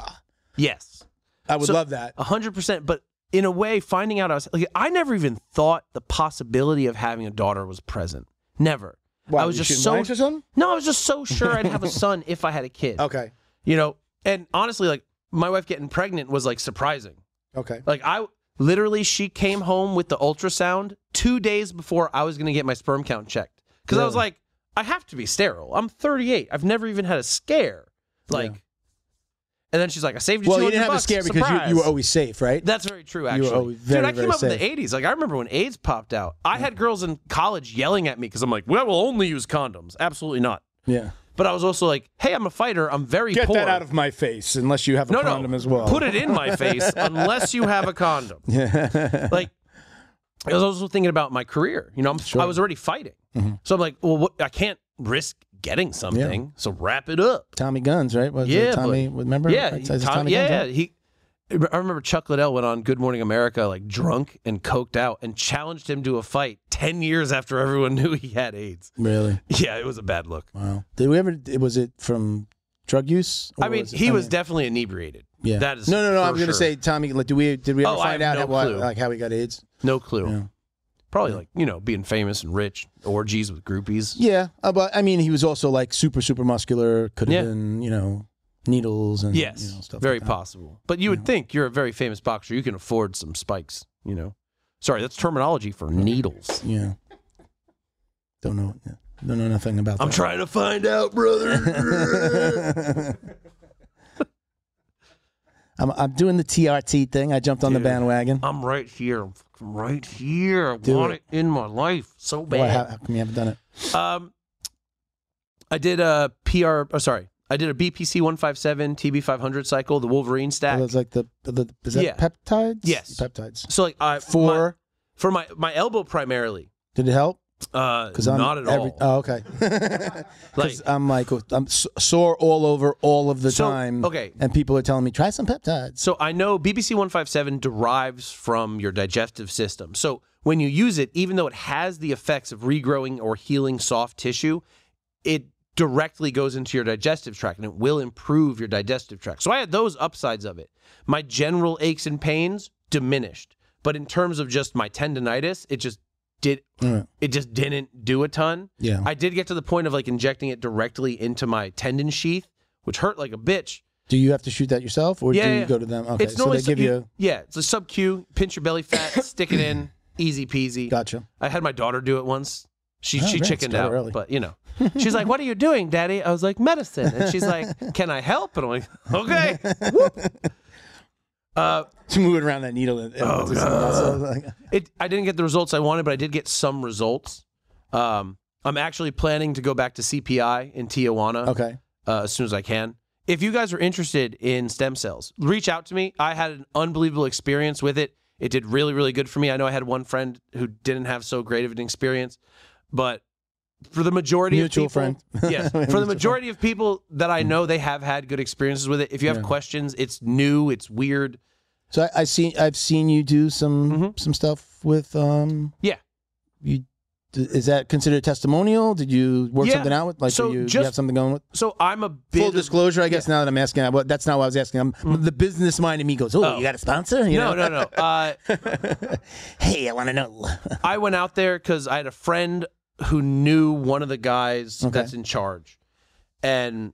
yes, I would love that 100%. But in a way, finding out I never even thought the possibility of having a daughter was present. Never. Why, I was just so I was just so sure I'd have a son if I had a kid. Okay. And honestly, like my wife getting pregnant was like surprising. Okay. Like she came home with the ultrasound 2 days before I was going to get my sperm count checked. Because I was like, I have to be sterile. I'm 38. I've never even had a scare. And then she's like, I saved you $200. Well, you didn't have a scare because you were always safe, right? That's very true, actually. You were always very, I came up in the 80s. Like, I remember when AIDS popped out. I had girls in college yelling at me because I'm like, well, we'll only use condoms. Absolutely not. Yeah. But I was also like, hey, I'm a fighter. I'm very poor. Get that out of my face unless you have a condom as well. Put it in my face unless you have a condom. Yeah. Like, I was also thinking about my career. I was already fighting. Mm-hmm. So I'm like, well, I can't risk getting something, so wrap it up. Tommy Guns, right? Tommy, remember? Yeah, Tommy Guns, right? I remember Chuck Liddell went on Good Morning America, like drunk and coked out, and challenged him to a fight 10 years after everyone knew he had AIDS. Really? Yeah, it was a bad look. Wow. Was it from drug use? I mean, he was definitely inebriated. Yeah. That is no. I'm going to say, Tommy, like, did we ever find out how he got AIDS? No clue. Yeah. Probably being famous and rich, orgies with groupies. Yeah, but I mean, he was also like super muscular. Could have been, needles and stuff. Very like possible. But you would think you're a very famous boxer. You can afford some spikes. Sorry, that's terminology for needles. Yeah. Don't know nothing about that. I'm trying to find out, brother. I'm doing the TRT thing. I jumped on the bandwagon. I'm right here. right here. I Do want it. it in my life so Why, bad. how come you haven't done it? I did a I did a BPC 157 TB 500 cycle, the Wolverine stack. It's like is that Yeah. peptides? Yes. Peptides. So like For my elbow primarily. did it help? Because not at all. Oh, okay. Like I'm sore all over all of the So, time. okay. And people are telling me try some peptides. So I know BPC 157 derives from your digestive system. So when you use it, even though it has the effects of regrowing or healing soft tissue, it directly goes into your digestive tract and it will improve your digestive tract. So I had those upsides of it. My general aches and pains diminished. But in terms of just my tendonitis, it just didn't do a ton. Yeah. I did get to the point of like injecting it directly into my tendon sheath, which hurt like a bitch. Do you have to shoot that yourself, or do you go to them? Okay, It's so normally they give you. it's a sub Q. Pinch your belly fat, stick it in, easy peasy. Gotcha. I had my daughter do it once. She great. chickened Start out, early. but you know, she's like, "What are you doing, Daddy?" I was like, "Medicine," and she's like, "Can I help?" And I'm like, "Okay." Whoop. To moving around that needle. I didn't get the results I wanted, but I did get some results. I'm actually planning to go back to CPI in Tijuana. Okay. As soon as I can. If you guys are interested in stem cells, reach out to me. I had an unbelievable experience with it. It did really, really good for me. I know I had one friend who didn't have so great of an experience, but for the majority Mutual of people, friend. yes, for the majority of people that I know, they have had good experiences with it. If you have questions, it's new, it's weird. So I've seen you do some stuff with Yeah. Is that considered a testimonial? Did you work Yeah. something out with? Like, So you just- have something going with? So I'm a bit Full of- disclosure, I guess. Now that I'm asking, that's not what I was asking. The business mind in me goes, "Oh, you got a sponsor?" You know? No. Hey, I want to know. I went out there because I had a friend who knew one of the guys that's in charge. And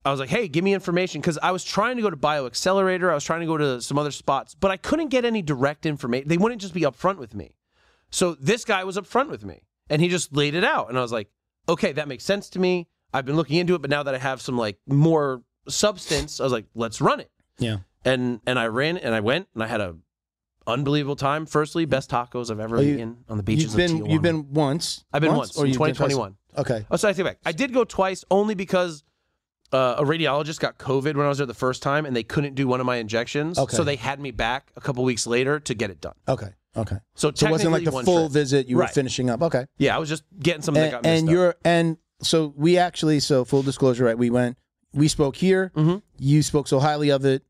I was like, hey, give me information. Because I was trying to go to BioAccelerator. I was trying to go to some other spots. But I couldn't get any direct information. They wouldn't just be upfront with me. So this guy was upfront with me. And he just laid it out. And I was like, okay, that makes sense to me. I've been looking into it. But now that I have some like more substance, I was like, let's run it. Yeah. And I ran and I went and I had a unbelievable time. Firstly, best tacos I've ever eaten on the beaches of Tijuana. You've been once. I've been once or in you've been twice? 2021. Okay. Oh, so I take it back. I did go twice only because a radiologist got COVID when I was there the first time and they couldn't do one of my injections. Okay. So they had me back a couple weeks later to get it done. Okay. Okay. So it wasn't like the one full trip. visit. You were Right. finishing up. Okay. Yeah, I was just getting something that got messed up. So we actually, so full disclosure, right? We spoke here. You spoke so highly of it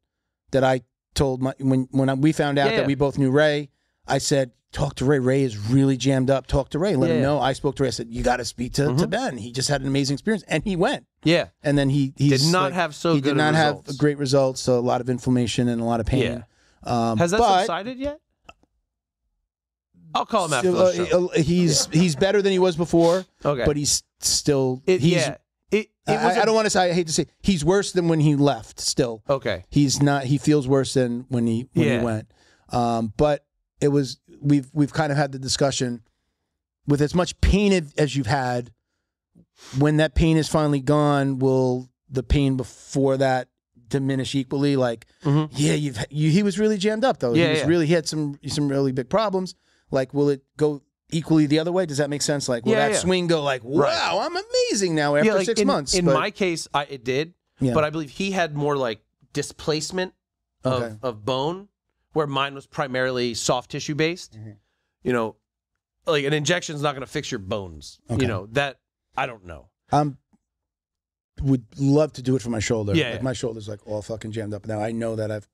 that I told when we found out that we both knew Ray, I said, talk to Ray. Ray is really jammed up. Talk to Ray. Let him know. I spoke to Ray. I said, you got to speak to Ben. He just had an amazing experience. And he went. Yeah. And then he did not have he did not have great results. So a lot of inflammation and a lot of pain. Yeah. Has that subsided yet? I'll call him after the show. He's better than he was before. Okay. But he's still I don't want to say, I hate to say, he's worse than when he left still. Okay. He's not, he feels worse than when he went. But it was, we've kind of had the discussion with as much pain as you've had, when that pain is finally gone, will the pain before that diminish equally? Like, he was really jammed up though. He had some really big problems. Like, will it go equally the other way? Does that make sense? Like, will that swing go like, wow, I'm amazing now after like 6 months? In my case, it did. Yeah. But I believe he had more like displacement of bone, where mine was primarily soft tissue based. You know, like an injection is not going to fix your bones. Okay. You know, that I don't know. Would love to do it for my shoulder. Yeah, like my shoulder's like all fucking jammed up now. I know that I've,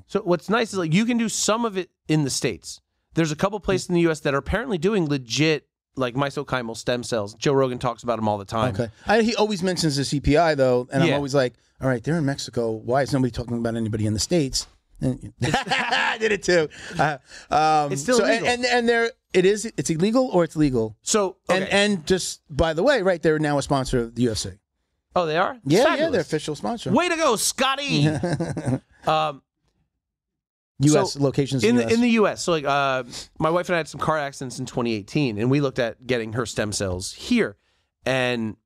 So what's nice is like you can do some of it in the States. There's a couple places in the U.S. that are apparently doing legit like mesenchymal stem cells. Joe Rogan talks about them all the time. Okay. He always mentions the CPI though, and I'm Yeah. always like, all right, they're in Mexico. Why is nobody talking about anybody in the States? And, I did it too. It's still illegal. And it's illegal or it's legal. So okay. and just by the way, right, they're now a sponsor of the UFC. Oh, they are? Yeah, Fabulous. they're official sponsor. Way to go, Scotty. U.S. locations in the U.S. So like, my wife and I had some car accidents in 2018, and we looked at getting her stem cells here. And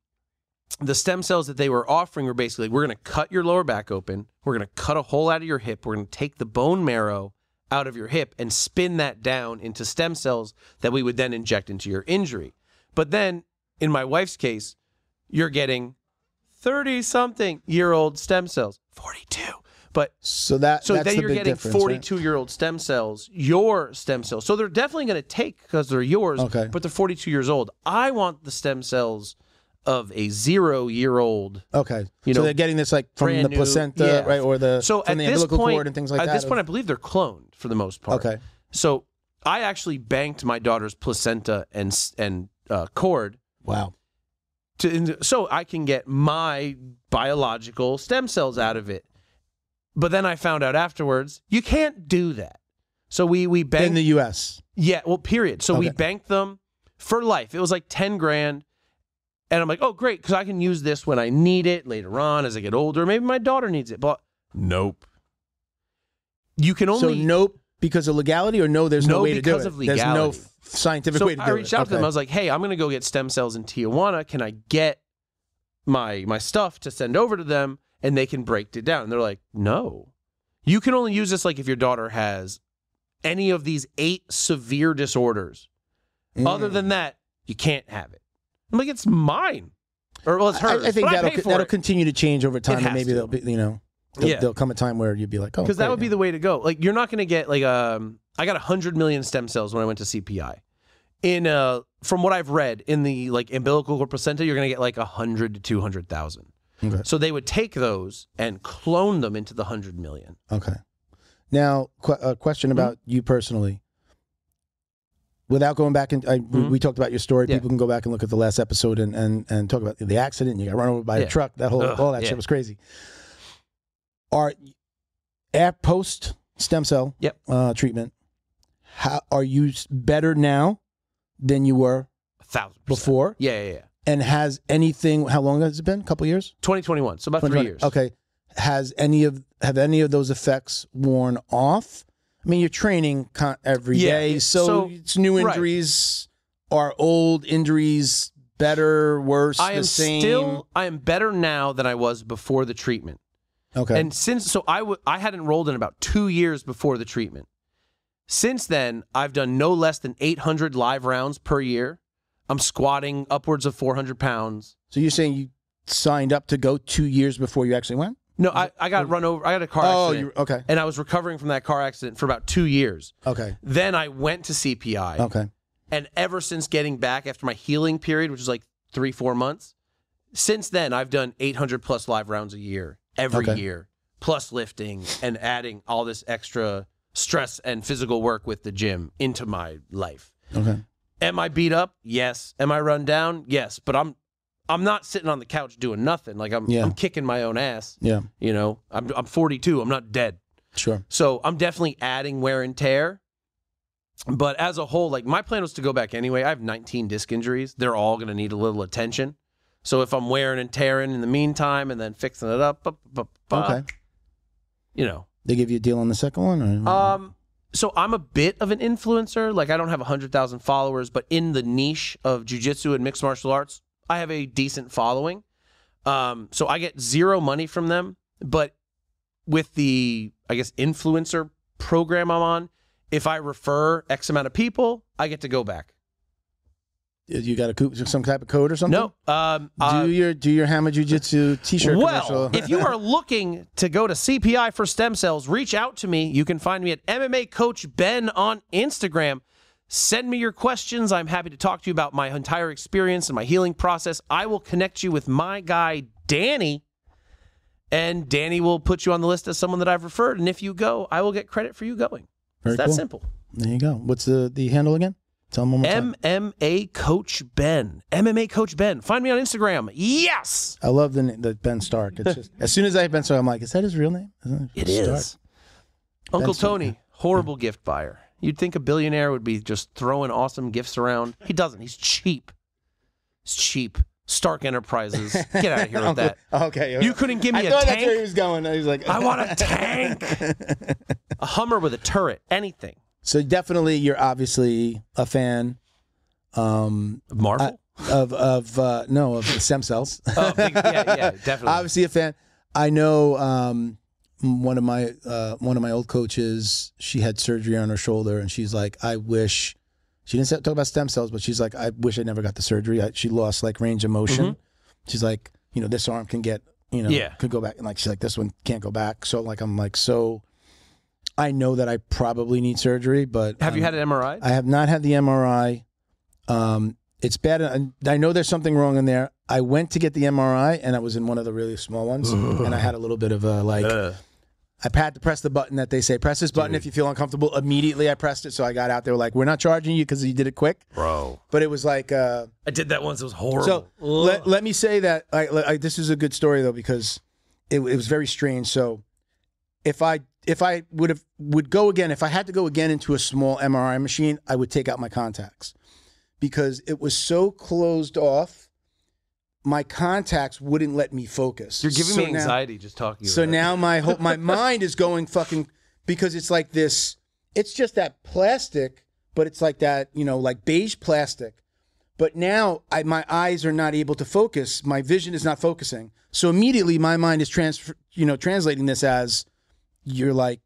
the stem cells that they were offering were basically, we're going to cut your lower back open, we're going to cut a hole out of your hip, we're going to take the bone marrow out of your hip and spin that down into stem cells that we would then inject into your injury. But then, in my wife's case, you're getting 30-something-year-old stem cells. 42. But so that's then the you're big getting difference, 42-year-old stem cells, your stem cells. So they're definitely going to take because they're yours, Okay. but they're 42 years old. I want the stem cells of a 0-year-old. Okay. You So know, they're getting this like from the brand new- placenta, yeah. right? Or the So from at the this umbilical point, cord and things like at that. this point, I believe they're cloned for the most part. Okay. So I actually banked my daughter's placenta and cord Wow. so I can get my biological stem cells out of it. But then I found out afterwards, you can't do that. So we banked In the U.S. Yeah, well, period. So we Okay. banked them for life. It was like 10 grand. And I'm like, oh, great, because I can use this when I need it later on as I get older. Maybe my daughter needs it. But nope. You can only... So nope because of legality, or no, there's no way to do it. because of There's no legality. scientific So way to do it. I reached out to them. I was like, hey, I'm going to go get stem cells in Tijuana. Can I get my stuff to send over to them and they can break it down? And they're like, no. You can only use this like if your daughter has any of these 8 severe disorders. Other than that, you can't have it. I'm like, it's mine. Or, well, it's hers. I think but I pay for that'll it. continue to change over time, and has maybe to. there'll be, there'll come a time where you'd be like, oh, Because that great, would be the way to go. Like, you're not going to get, like, I got 100 million stem cells when I went to CPI. From what I've read, in the, like, umbilical or placenta, you're going to get, like, 100 to 200,000. Okay. So they would take those and clone them into the 100 million. Okay. Now, a question about you personally. Without going back, we talked about your story. Yeah. People can go back and look at the last episode and talk about the accident. You got run over by a truck. That all that shit was crazy. Are at post stem cell treatment? How are you better now than you were 1,000% before? Yeah. And has anything? How long has it been? A couple years? 2021. So about 3 years. Okay. Have any of those effects worn off? I mean, you're training every day, so it's new injuries. Are old injuries better, worse, the same? I am better now than I was before the treatment. Okay. And I had enrolled in about 2 years before the treatment. Since then, I've done no less than 800 live rounds per year. I'm squatting upwards of 400 pounds. So you're saying you signed up to go 2 years before you actually went? No, I got run over. I got a car accident. Okay. And I was recovering from that car accident for about 2 years. Okay. Then I went to CPI. Okay. And ever since getting back after my healing period, which is like 3-4 months, since then I've done 800 plus live rounds a year, every year, plus lifting and adding all this extra stress and physical work with the gym into my life. Okay. Am I beat up? Yes. Am I run down? Yes. But I'm not sitting on the couch doing nothing. Like I'm kicking my own ass. Yeah. You know, I'm 42. I'm not dead. Sure. So I'm definitely adding wear and tear. But as a whole, like my plan was to go back anyway. I have 19 disc injuries. They're all going to need a little attention. So if I'm wearing and tearing in the meantime and then fixing it up, okay. You know. They give you a deal on the second one? Or? So I'm a bit of an influencer. Like I don't have 100,000 followers, but in the niche of jiu-jitsu and mixed martial arts, I have a decent following. So I get zero money from them. But with the, I guess, influencer program I'm on, if I refer X amount of people, I get to go back. You got some type of code or something? No. Do your Hammer Jiu-Jitsu t-shirt commercial. If you are looking to go to CPI for stem cells, reach out to me. You can find me at MMA Coach Ben on Instagram. Send me your questions. I'm happy to talk to you about my entire experience and my healing process. I will connect you with my guy, Danny, and Danny will put you on the list as someone that I've referred. And if you go, I will get credit for you going. It's that simple. There you go. What's the handle again? Tell them one more time. MMA Coach Ben. MMA Coach Ben. Find me on Instagram. Yes! I love the Ben Stark. It's just, as soon as I have Ben Stark, I'm like, is that his real name? It is. Uncle Tony, horrible gift buyer. You'd think a billionaire would be just throwing awesome gifts around. He doesn't. He's cheap. He's cheap. Stark Enterprises. Get out of here with that. Okay. You couldn't give me a I thought tank? that's where he was going. He's like, I want a tank. A Hummer with a turret. Anything. So definitely, you're obviously a fan. Marvel? Of the stem cells. Oh, yeah, definitely. Obviously a fan. I know one of my old coaches, she had surgery on her shoulder, and she's like, I wish. She didn't talk about stem cells, but she's like, I wish I never got the surgery. She lost like range of motion. She's like, this arm can get, could go back, and like she's like, this one can't go back. So like I'm like, so I know that I probably need surgery, but have you had an MRI? I have not had the MRI. It's bad. I know there's something wrong in there. I went to get the MRI, and I was in one of the really small ones, and I had a little bit of a I had to press the button that they say, press this button if you feel uncomfortable. Immediately I pressed it, so I got out there like, we're not charging you because you did it quick. Bro. But it was like... I did that once. It was horrible. So let me say that, this is a good story, though, because it was very strange. So if I would go again, if I had to go again into a small MRI machine, I would take out my contacts. Because it was so closed off, my contacts wouldn't let me focus. You're giving me anxiety just talking about it. Now my mind is going fucking, because it's like this, it's just that plastic, but it's like that, like beige plastic. But now my eyes are not able to focus. My vision is not focusing. So immediately my mind is translating this as you're like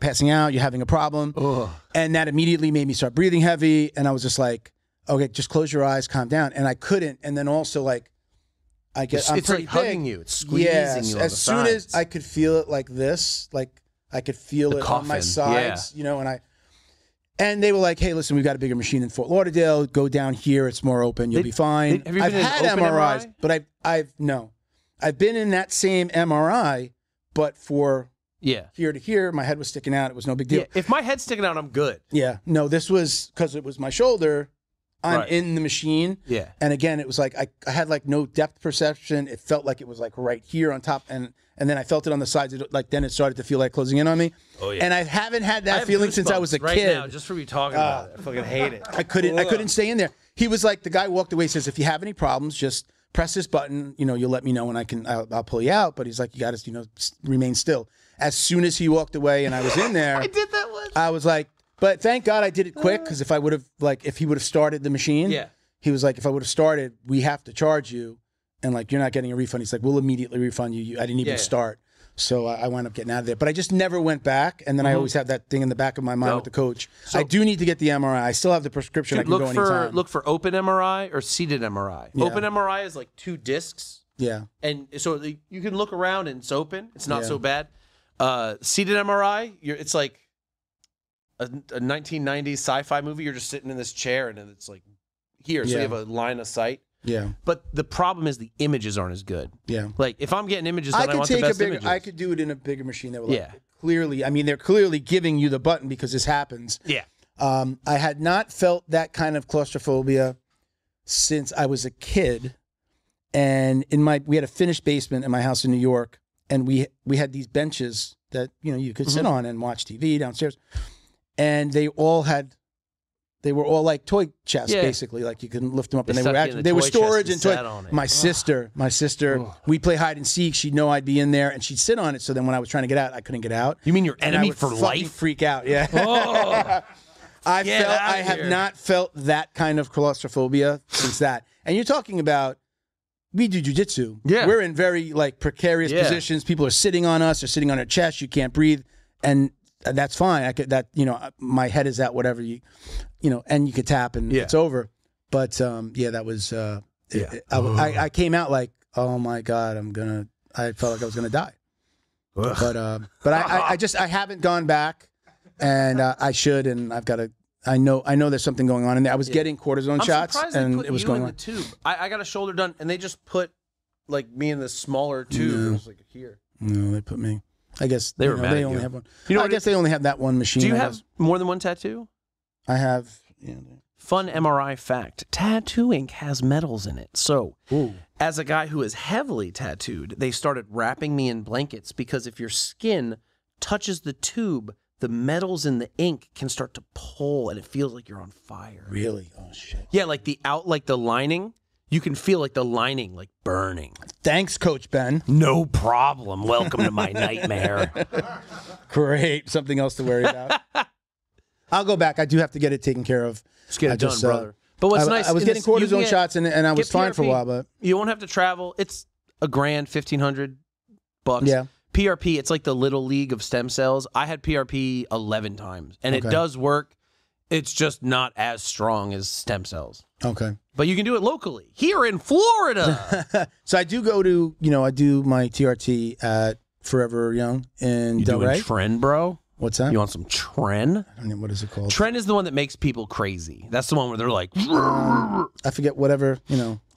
passing out, you're having a problem. Ugh. And that immediately made me start breathing heavy. And I was just like, okay, just close your eyes, calm down. And I couldn't. And then also like, I'm it's pretty like hugging big. you. It's squeezing you on as the soon sides. as I could feel it like this, like I could feel it on my sides, and they were like, hey, listen, we've got a bigger machine in Fort Lauderdale. Go down here. It's more open. You'll be fine. Have you I've been in had open MRIs, MRI? but I've been in that same MRI, but for here to here, my head was sticking out. It was no big deal. Yeah. If my head's sticking out, I'm good. Yeah. No, this was because it was my shoulder. I'm in the machine. Yeah. And again, it was like I had like no depth perception. It felt like it was like right here on top, and then I felt it on the sides. Then it started to feel like closing in on me. Oh yeah. And I haven't had that feeling since I was a kid. Now, just for me talking about it, I fucking hate it. I couldn't stay in there. He was like, the guy walked away. Says, if you have any problems, just press this button. You'll let me know, and I'll pull you out. But he's like, you got to remain still. As soon as he walked away, and I was in there, I did that once. I was like. But thank God I did it quick, because if he would have started the machine, he was like, if I would have started, we have to charge you, and like you're not getting a refund. He's like, we'll immediately refund you. I didn't even start, so I wound up getting out of there. But I just never went back, and then I always have that thing in the back of my mind with the coach. So, I do need to get the MRI. I still have the prescription. I can go anytime. Look for open MRI or seated MRI. Yeah. Open MRI is like 2 discs. Yeah, and so you can look around and it's open. It's not so bad. Seated MRI, it's like a 1990s sci-fi movie. You're just sitting in this chair and it's like here, so you have a line of sight. Yeah. But the problem is the images aren't as good. Yeah. Like if I'm getting images, then I want the best images. I could do it in a bigger machine that would clearly. I mean, they're clearly giving you the button because this happens. Yeah. I had not felt that kind of claustrophobia since I was a kid, and we had a finished basement in my house in New York, and we had these benches that you could sit on and watch TV downstairs. And they were all like toy chests, basically. Like you can lift them up, and they were storage and toy. My sister, we play hide and seek. She'd know I'd be in there, and she'd sit on it. So then when I was trying to get out, I couldn't get out. You mean your enemy for life? Freak out, yeah. Oh. I have not felt that kind of claustrophobia since that. And you're talking about, we do jujitsu. Yeah, we're in very like precarious positions. People are sitting on us, or sitting on our chest. You can't breathe, and that's fine. My head is at whatever and you could tap and it's over. But that was I came out like, oh my God, I felt like I was gonna die. Ugh. But I haven't gone back, and I should, and I know there's something going on in there. I was getting cortisone shots, and it was going on. The tube. I got a shoulder done, and they just put like me in this smaller tube. No. It was like here. No, they put me. I guess they only have one. I guess they only have that one machine. Do you have more than one tattoo? I have. Yeah. Fun MRI fact: tattoo ink has metals in it. So, as a guy who is heavily tattooed, they started wrapping me in blankets because if your skin touches the tube, the metals in the ink can start to pull, and it feels like you're on fire. Really? Oh shit. Yeah, like the lining. You can feel like the lining like burning. Thanks, Coach Ben. No problem. Welcome to my nightmare. Great. Something else to worry about. I'll go back. I do have to get it taken care of. Just get it done, brother. But what's nice, I was getting cortisone shots, and I was fine for a while. But you won't have to travel. It's $1,000, $1,500. Yeah. PRP, it's like the little league of stem cells. I had PRP 11 times, and it does work. It's just not as strong as stem cells. Okay. But you can do it locally here in Florida. So I do go to, I do my TRT at Forever Young in You Delray. doing Tren, bro? What's that? You want some Tren? I don't know, what is it called? Tren is the one that makes people crazy. That's the one where they're like, I forget whatever,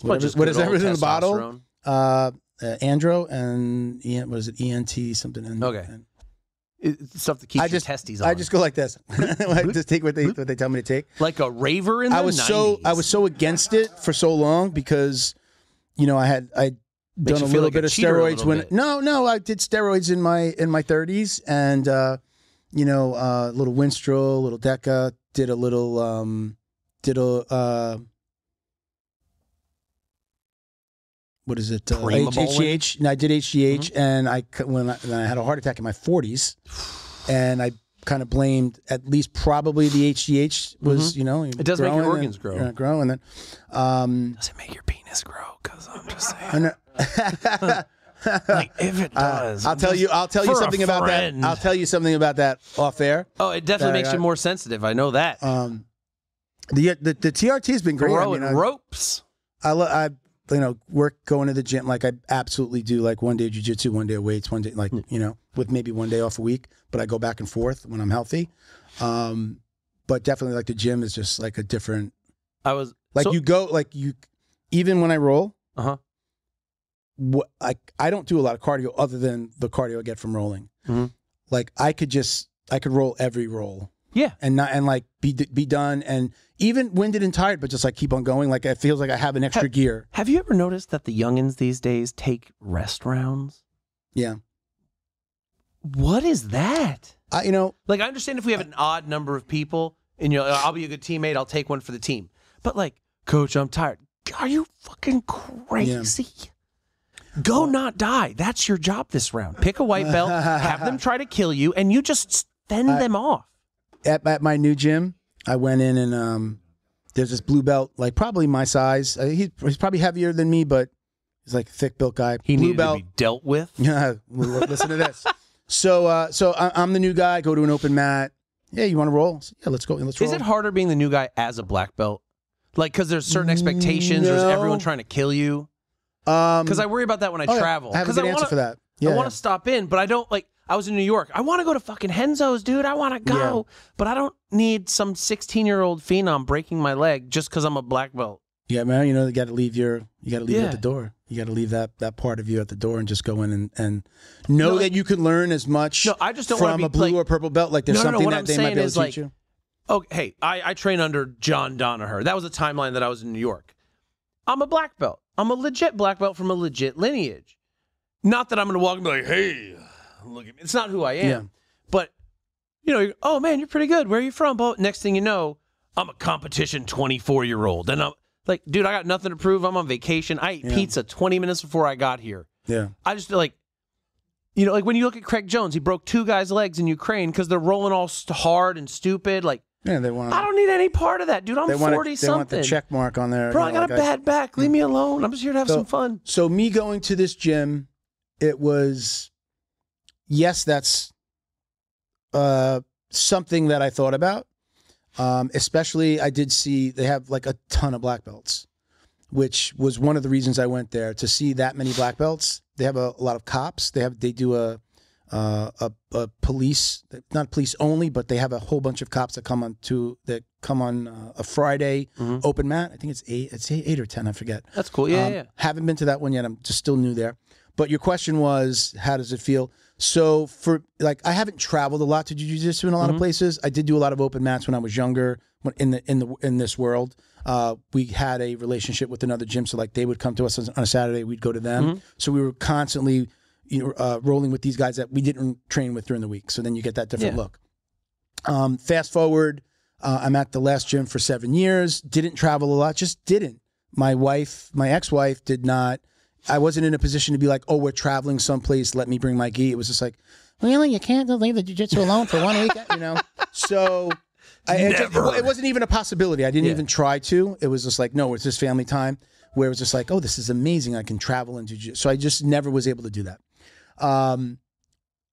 what is everything in the bottle? Andro and what is it? ENT something. Okay. It's stuff that keeps your testes on. I just go like this. I just take what they tell me to take. Like a raver in the 90s. I was so against it for so long because, I'd done a little bit of steroids when no, I did steroids in my 30s and a little Winstrol, a little Deca, did a little what is it? HGH. And I did HGH, and when I had a heart attack in my 40s, and I kind of blamed at least probably the HGH was it does make your organs grow, and then does it make your penis grow? Because I'm just saying. Like if it does, I'll tell you something about that. I'll tell you something about that off air. Oh, it definitely makes you more sensitive. I know that. The TRT has been great. Throwing ropes. I work going to the gym. Like I absolutely do. Like one day jiu-jitsu, one day weights, one day with maybe one day off a week. But I go back and forth when I'm healthy. But definitely like the gym is just like a different. Even when I roll. I don't do a lot of cardio other than the cardio I get from rolling. Like I could roll every roll. Yeah. And be done and even winded and tired, but just like keep on going. Like it feels like I have an extra gear. Have you ever noticed that the youngins these days take rest rounds? Yeah. What is that? I understand if we have an odd number of people and I'll be a good teammate, I'll take one for the team. But like, coach, I'm tired. Are you fucking crazy? Yeah. Go not die. That's your job this round. Pick a white belt, have them try to kill you, and you just fend them off. At my new gym, I went in and there's this blue belt, like probably my size. He's probably heavier than me, but he's like a thick built guy. He blue needed belt. to be dealt with. Yeah, listen to this. So I'm the new guy. Go to an open mat. Yeah, you want to roll? Yeah, let's go. Let's roll. Is it harder being the new guy as a black belt? Like, because there's certain expectations. There's everyone trying to kill you. Because I worry about that when I travel. I have a good answer for that. Yeah, I want to stop in, but I don't like. I was in New York. I want to go to fucking Henzo's, dude. I want to go, but I don't need some 16-year-old phenom breaking my leg just because I'm a black belt. Yeah, man. You got to leave it at the door. You got to leave that part of you at the door and just go in and know that you can learn as much. No, I just don't from want to be a blue or purple belt. Like there's something that they might be able to teach you. Oh, hey, I train under John Donaher. That was a timeline that I was in New York. I'm a black belt. I'm a legit black belt from a legit lineage. Not that I'm going to walk and be like, hey, look at me. It's not who I am. Yeah. But, oh, man, you're pretty good. Where are you from? But next thing you know, I'm a competition 24-year-old. And I'm like, dude, I got nothing to prove. I'm on vacation. I ate pizza 20 minutes before I got here. Yeah. I just feel like, like when you look at Craig Jones, he broke 2 guys' legs in Ukraine because they're rolling all hard and stupid. Like, yeah, they want. I don't need any part of that, dude. I'm 40-something. They want the check mark on there. Bro, I got a bad back. Leave me alone. I'm just here to have some fun. So me going to this gym, it was, yes, that's something that I thought about. Especially, I did see they have like a ton of black belts, which was one of the reasons I went there to see that many black belts. They have a lot of cops. They do a police, not police only, but they have a whole bunch of cops that come on a Friday open mat. I think it's 8 or 10. I forget. That's cool. Yeah. Haven't been to that one yet. I'm just still new there. But your question was, how does it feel? So I haven't traveled a lot to jiu-jitsu in a lot of places. I did do a lot of open mats when I was younger. In this world, we had a relationship with another gym, so like they would come to us on a Saturday, we'd go to them. So we were constantly rolling with these guys that we didn't train with during the week. So then you get that different look. Fast forward, I'm at the last gym for 7 years. Didn't travel a lot, just didn't. My ex-wife did not. I wasn't in a position to be like, oh, we're traveling someplace, let me bring my gi. It was just like, really, you can't leave the jiu-jitsu alone for 1 week, So it wasn't even a possibility. I didn't even try to. It was just like, no, it's just family time, where it was just like, oh, this is amazing. I can travel and jiu-jitsu. So I just never was able to do that.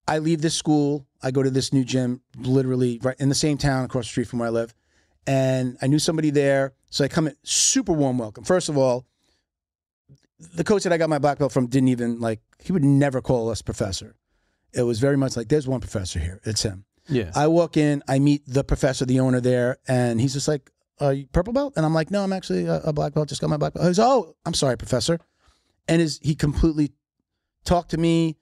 I leave this school. I go to this new gym, literally right in the same town across the street from where I live. And I knew somebody there. So I come in, super warm welcome. First of all, the coach that I got my black belt from didn't even he would never call us professor. It was very much like, there's one professor here. It's him. Yeah. I walk in, I meet the professor, the owner there, and he's just like, you purple belt? And I'm like, no, I'm actually a black belt. Just got my black belt. He goes, oh, I'm sorry, professor. And he completely talked to me.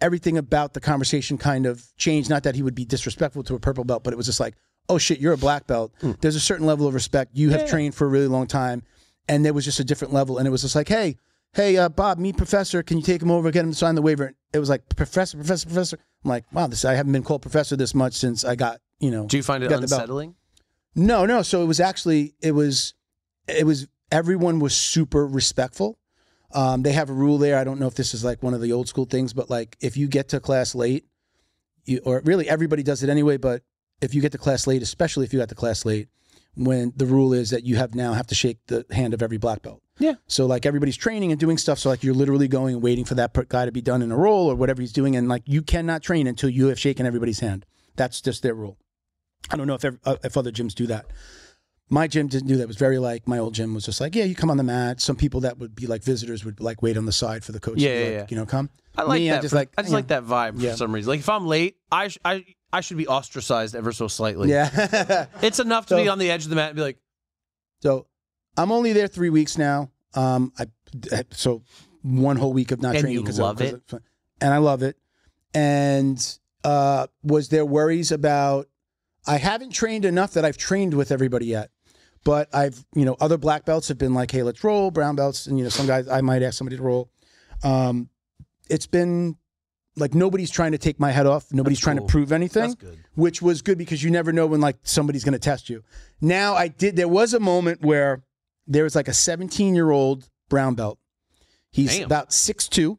Everything about the conversation kind of changed. Not that he would be disrespectful to a purple belt, but it was just like, oh shit, you're a black belt. There's a certain level of respect. You have trained for a really long time. And there was just a different level. And it was just like, hey, Bob, meet professor. Can you take him over, get him to sign the waiver? It was like, professor. I'm like, wow, I haven't been called professor this much since I got, Do you find it unsettling? No. So it was actually, everyone was super respectful. They have a rule there. I don't know if this is like one of the old school things, but like if you get to class late, or really everybody does it anyway, but if you get to class late, especially if you got to class late, when the rule is that you have to shake the hand of every black belt. Yeah. So like everybody's training and doing stuff. So like you're literally going and waiting for that guy to be done in a roll or whatever he's doing. And like you cannot train until you have shaken everybody's hand. That's just their rule. I don't know if other gyms do that. My gym didn't do that. It was very my old gym was just like, yeah, you come on the mat. Some people that would be like visitors would like wait on the side for the coach to come. I like that. I just like that vibe for some reason. Like if I'm late, I should be ostracized ever so slightly. Yeah. It's enough to be on the edge of the mat and be like. So I'm only there 3 weeks now. So one whole week of not training. And you love it? And I love it. And was there worries about, I haven't trained enough that I've trained with everybody yet. But I've, other black belts have been like, hey, let's roll. Brown belts, and, some guys, I might ask somebody to roll. It's been like nobody's trying to take my head off. Nobody's trying to prove anything, which was good because you never know when like somebody's going to test you. Now there was a moment where there was like a 17-year-old brown belt. He's about 6'2",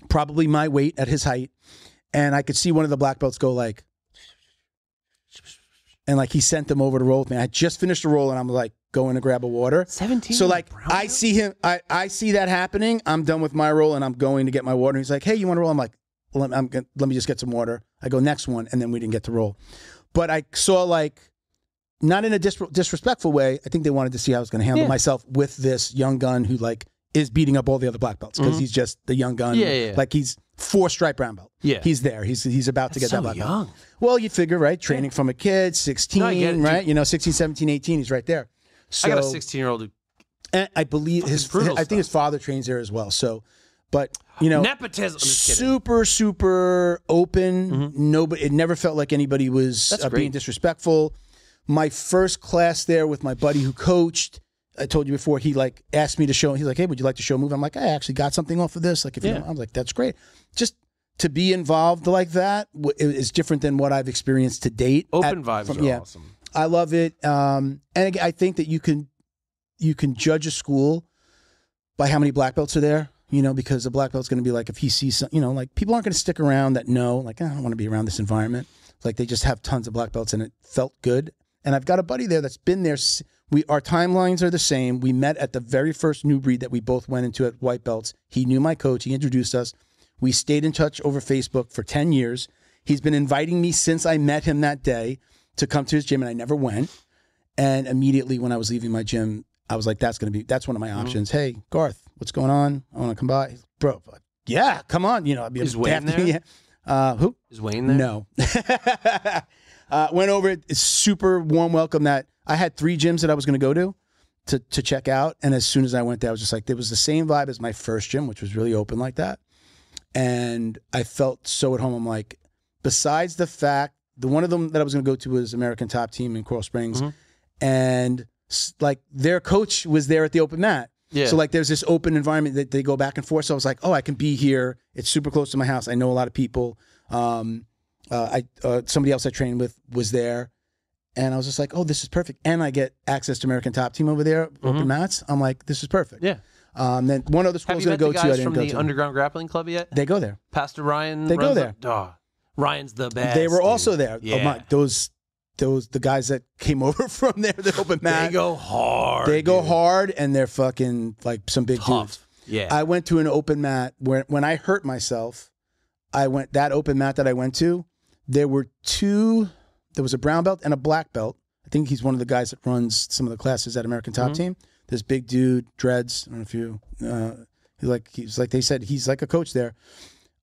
probably my weight at his height. And I could see one of the black belts go like, and like he sent them over to roll with me. I just finished a roll and I'm like going to grab a water. 17. So like I see him, I see that happening. I'm done with my roll and I'm going to get my water. And he's like, hey, you want to roll? I'm like, let me just get some water. I go next one, and then we didn't get to roll. But I saw like, not in a disrespectful way. I think they wanted to see how I was going to handle myself with this young gun who like is beating up all the other black belts because he's just the young gun. Yeah. Like he's 4-stripe brown belt. Yeah. He's there. He's about to get that black belt. Well, you figure, right? Training from a kid, 16, right? 16, 17, 18, he's right there. So, I got a 16-year-old who... And I believe I think his father trains there as well. So, but, nepotism. Super, super open. Nobody, it never felt like anybody was being disrespectful. My first class there with my buddy who coached, I told you before, he like asked me to show, he's like, hey, would you like to show a move? I'm like, I actually got something off of this. Like, if you know, I was like, that's great. Just to be involved like that is different than what I've experienced to date. Open vibes are awesome. I love it. And again, I think that you can judge a school by how many black belts are there, because a black belt's going to be like, if he sees some, like people aren't going to stick around that know, like, I don't want to be around this environment. Like they just have tons of black belts and it felt good. And I've got a buddy there that's been there. Our timelines are the same. We met at the very first new breed that we both went into at white belts. He knew my coach. He introduced us. We stayed in touch over Facebook for 10 years. He's been inviting me since I met him that day to come to his gym, and I never went. And immediately when I was leaving my gym, I was like, that's one of my options. Hey, Garth, what's going on? I want to come by. Bro, yeah, come on. Is Wayne there? Who? Is Wayne there? No. Went over it. It's super warm welcome. That I had 3 gyms that I was going to go to check out. And as soon as I went there, I was just like, there was the same vibe as my first gym, which was really open like that. And I felt so at home. I'm like, besides the fact, the one of them that I was going to go to was American Top Team in Coral Springs. And like their coach was there at the open mat. Yeah. So like there's this open environment that they go back and forth. So I was like, oh, I can be here. It's super close to my house. I know a lot of people. Somebody else I trained with was there. And I was just like, oh, this is perfect. And I get access to American Top Team over there, open mats. I'm like, this is perfect. Yeah. Then one other school's going to go to. Have you met the guys from the Underground Grappling Club yet? They go there. Pastor Ryan. They go there. Ryan's the best. They were also there. Yeah. The guys that came over from there, the open mat. They go hard. They go hard, and they're fucking like some big dudes. Yeah. I went to an open mat where when I hurt myself, that open mat that I went to, there were two. There was a brown belt and a black belt. I think he's one of the guys that runs some of the classes at American Top Team. This big dude, dreads. I don't know if you. He's like they said, he's like a coach there.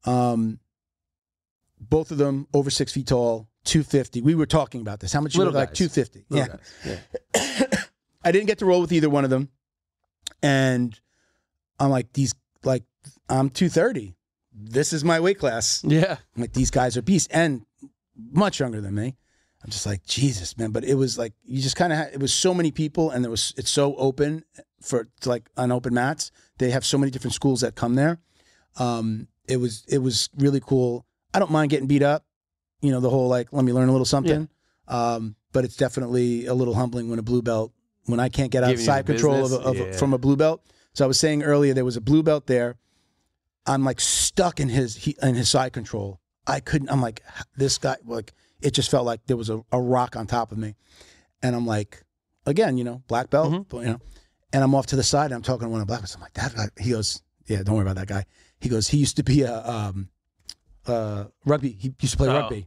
Both of them over 6 feet tall, 250. We were talking about this. How much you look like? 250. Yeah. I didn't get to roll with either one of them, and I'm like, I'm 230. This is my weight class. Yeah. I'm like, these guys are beasts and much younger than me. I'm just like, Jesus, man. But it was like, you just kind of it was so many people, and it's so open to like on open mats. They have so many different schools that come there. It was really cool. I don't mind getting beat up, you know, the whole like, let me learn a little something. Yeah. But it's definitely a little humbling when a blue belt, when I can't get outside control from a blue belt. So I was saying earlier, there was a blue belt there. I'm like stuck in his side control. I'm like, this guy, like, it just felt like there was a rock on top of me. And I'm like, again, you know, black belt, you know, and I'm off to the side and I'm talking to one of the black belts. I'm like, that guy, he goes, yeah, don't worry about that guy. He goes, he used to be a rugby. He used to play rugby.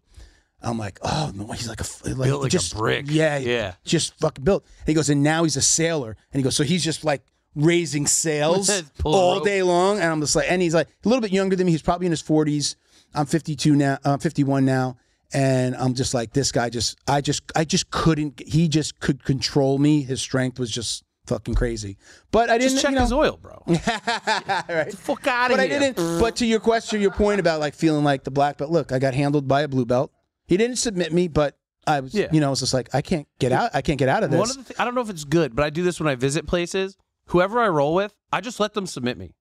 I'm like, oh no, he's like built like a brick. Yeah, just fucking built. And he goes, and now he's a sailor. And he goes, so he's just like raising sails all day long. And I'm just like, and he's like a little bit younger than me. He's probably in his 40s. I'm 52 now. I'm 51 now. And I'm just like, this guy I just couldn't. He just could control me. His strength was just fucking crazy. But I didn't just check his oil, bro. Right. Get the fuck out of here. But I didn't. But to your your point about like feeling like the black belt. Look, I got handled by a blue belt. He didn't submit me, but I was, you know, I was just like, I can't get out. I can't get out of this. One of the I don't know if it's good, but I do this when I visit places. Whoever I roll with, I just let them submit me.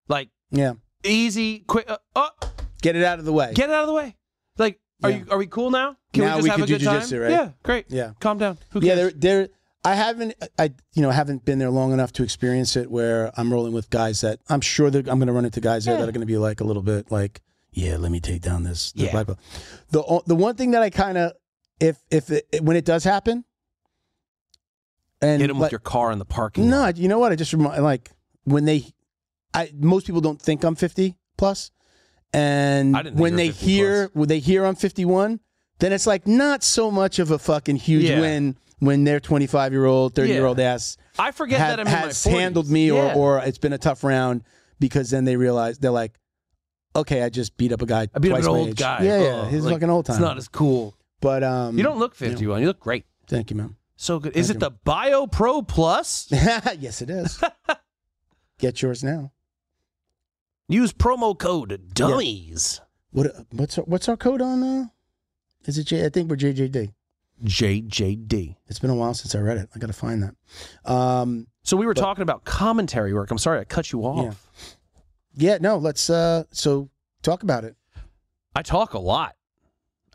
Like, easy, quick. Get it out of the way. Get it out of the way. Like, are we cool now? Can now we just have a good time? Jiu-jitsu, right? Yeah, great. Yeah, calm down. Who cares? Yeah, I haven't been there long enough to experience it where I'm rolling with guys that I'm sure that I'm going to run into guys there that are going to be like a little bit like, yeah, let me take down this black belt. The one thing that I kind of, when it does happen, and hit him with your car in the parking lot. No, you know what? I just like when most people don't think I'm 50 plus, and when they hear I'm 51, then it's like not so much of a fucking huge win when their 25-year-old, 30-year-old ass I forget that I'm in my 40s. Handled me or it's been a tough round, because then they realize they're like, okay, I just beat up a guy. I beat up twice an my old age. guy. Yeah, he's like an old time. It's not as cool. But you don't look 51. You look great. Thank you, man. So good. Is it the Bio Pro Plus? Yes, it is. Get yours now. Use promo code DUMMIES. Yeah. What's our code on? Is it I think we're JJD. JJD. It's been a while since I read it. I got to find that. So we were talking about commentary work. I'm sorry I cut you off. Yeah, no, let's so talk about it. I talk a lot.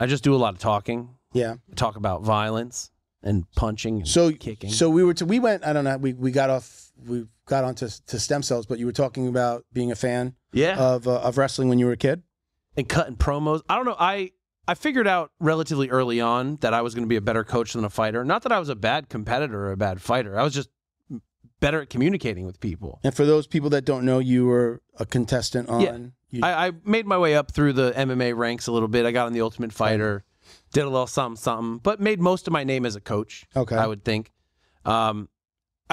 I just do a lot of talking. Yeah. I talk about violence and punching and kicking. So we went, I don't know, we got onto stem cells, but you were talking about being a fan of wrestling when you were a kid. And cutting promos. I don't know, I figured out relatively early on that I was going to be a better coach than a fighter. Not that I was a bad competitor or a bad fighter. I was just better at communicating with people. And for those people that don't know, you were a contestant on... I made my way up through the MMA ranks a little bit. I got on the Ultimate Fighter, did a little something, but made most of my name as a coach, I would think. I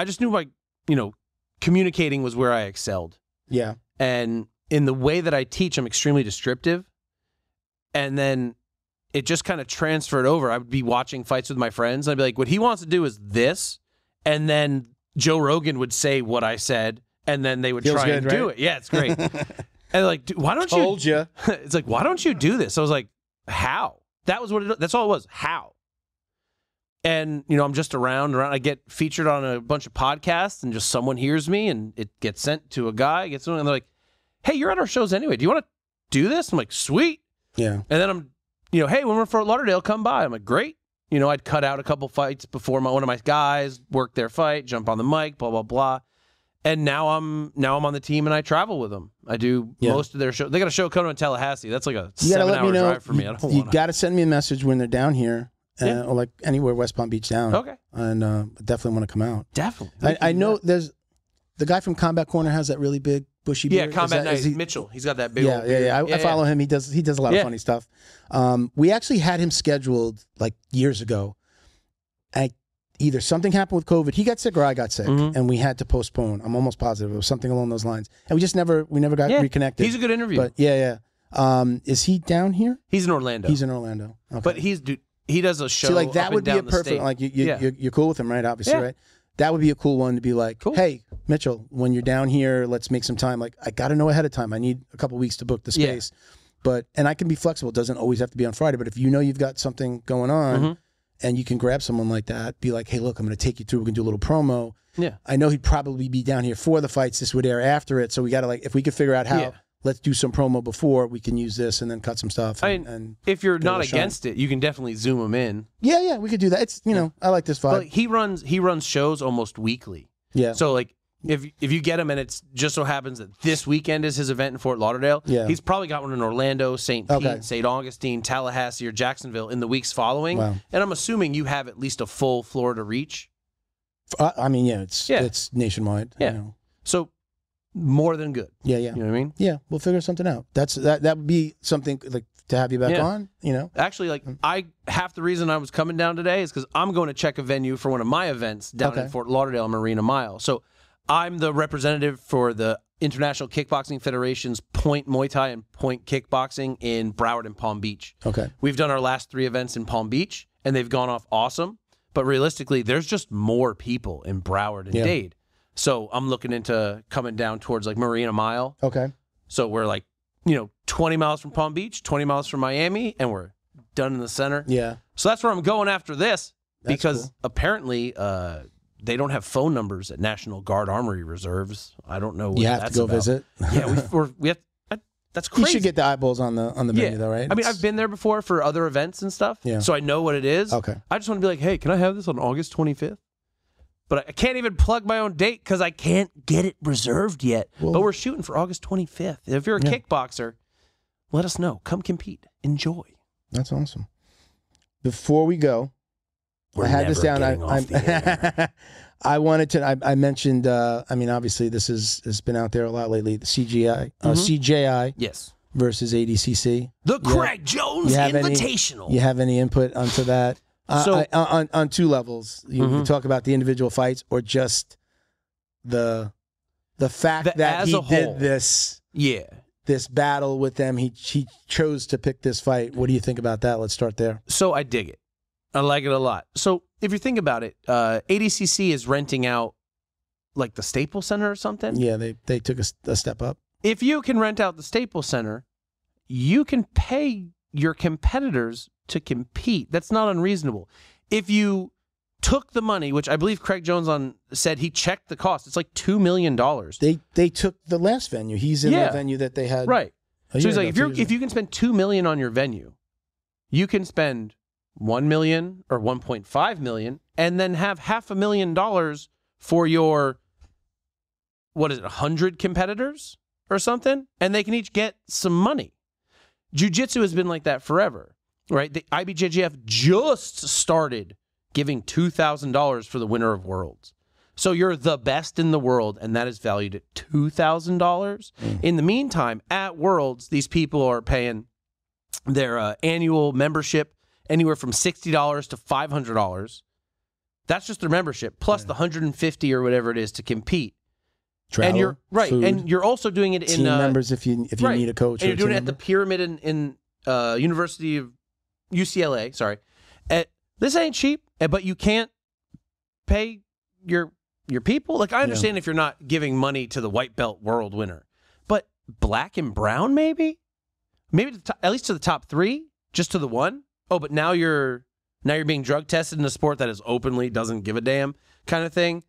just knew communicating was where I excelled. Yeah. And in the way that I teach, I'm extremely descriptive. And then it just kind of transferred over. I would be watching fights with my friends. I'd be like, what he wants to do is this. And then Joe Rogan would say what I said, and then they would try and do it. Yeah, it's great. And like, dude, why don't you? Told you. It's like, why don't you do this? I was like, how? That was what that's all it was. How? And I'm just around. I get featured on a bunch of podcasts, and just someone hears me, and it gets sent to a guy. And they're like, "Hey, you're at our shows anyway. Do you want to do this?" I'm like, "Sweet." Yeah. And then I'm, "Hey, when we're in Fort Lauderdale, come by." I'm like, "Great." I'd cut out a couple fights before one of my guys worked their fight, jump on the mic, blah blah blah. And now I'm on the team, and I travel with them. I do most of their shows. They got a show coming in Tallahassee. That's like a 7-hour drive for me. You got to send me a message when they're down here, or like anywhere West Palm Beach down. Okay. And definitely want to come out. Definitely. I know there's the guy from Combat Corner has that really big bushy Yeah, beard. Combat Is Night. he- Mitchell. He's got that big Yeah, old yeah, beard. yeah. I follow him. He does a lot of Yeah. funny stuff. We actually had him scheduled like years ago. Either something happened with COVID, he got sick, or I got sick, and we had to postpone. I'm almost positive it was something along those lines, and we never got reconnected. He's a good interview. But yeah. Is he down here? He's in Orlando. He's in Orlando. Okay. But he does a show. See, like that up would and be a down the perfect. state. Like you're cool with him, right? Obviously, Yeah. right? That would be a cool one to be like, Cool. hey, Mitchell, when you're down here, let's make some time. Like, I got to know ahead of time. I need a couple weeks to book the Yeah. space. And I can be flexible. It doesn't always have to be on Friday. But if you know you've got something going on and you can grab someone like that, be like, hey, look, I'm going to take you through. We can do a little promo. Yeah. I know he'd probably be down here for the fights. This would air after it. So we got to, like, if we could figure out how, let's do some promo before, we can use this and then cut some stuff. And if you're give it a not shot. against it, you can definitely zoom him in. Yeah, we could do that. It's, I like this vibe. But he runs shows almost weekly. Yeah. So like if you get him and it's just so happens that this weekend is his event in Fort Lauderdale, he's probably got one in Orlando, St. Pete, St. Augustine, Tallahassee, or Jacksonville in the weeks following. Wow. And I'm assuming you have at least a full Florida reach. I mean, it's nationwide. Yeah. So more than good. Yeah. You know what I mean? Yeah, we'll figure something out. That would be something like to have you back on, Actually, like half the reason I was coming down today is because I'm going to check a venue for one of my events down in Fort Lauderdale Marina Mile. So I'm the representative for the International Kickboxing Federation's Point Muay Thai and Point Kickboxing in Broward and Palm Beach. Okay. We've done our last 3 events in Palm Beach, and they've gone off awesome. But realistically, there's just more people in Broward and Dade. So I'm looking into coming down towards like Marina Mile. Okay. So we're like, 20 miles from Palm Beach, 20 miles from Miami, and we're done in the center. Yeah. So that's where I'm going after this That's because cool. apparently they don't have phone numbers at National Guard Armory Reserves. I don't know what You have that's to go about. visit. Yeah, we have. That's crazy. You should get the eyeballs on the venue though, right? I mean, I've been there before for other events and stuff, so I know what it is. Okay. I just want to be like, hey, can I have this on August 25th? But I can't even plug my own date because I can't get it reserved yet. Well, but we're shooting for August 25th. If you're a kickboxer, let us know. Come compete. Enjoy. That's awesome. Before we go, I had this down. I wanted to. I mentioned. I mean, obviously, this has been out there a lot lately. The CJI, CJI, Yes. versus ADCC. The Craig Jones Invitational. You have any input onto that? So on 2 levels, you talk about the individual fights or just the fact that he did this. Yeah. This battle with them. He chose to pick this fight. What do you think about that? Let's start there. So I dig it. I like it a lot. So if you think about it, ADCC is renting out like the Staples Center or something. Yeah, they took a step up. If you can rent out the Staples Center, you can pay your competitors to compete. That's not unreasonable. If you took the money, which I believe Craig Jones said he checked the cost, it's like $2 million. They took the last venue. He's in the venue that they had. Right. So he's like, ago, if you can spend $2 million on your venue, you can spend $1 million or $1.5 million and then have $500,000 for your, 100 competitors or something? And they can each get some money. Jiu-Jitsu has been like that forever, right? The IBJJF just started giving $2,000 for the winner of Worlds. So you're the best in the world, and that is valued at $2,000. In the meantime, at Worlds, these people are paying their annual membership anywhere from $60 to $500. That's just their membership, plus the $150 or whatever it is to compete. Travel, and you're right, food, and you're also doing it in team members if you need a coach. And you're doing it at member. the Pyramid in University of UCLA. Sorry, this ain't cheap, but you can't pay your people. Like I understand if you're not giving money to the white belt world winner, but black and brown maybe at least to the top 3, just to the 1. Oh, but now you're being drug tested in a sport that is openly doesn't give a damn kind of thing.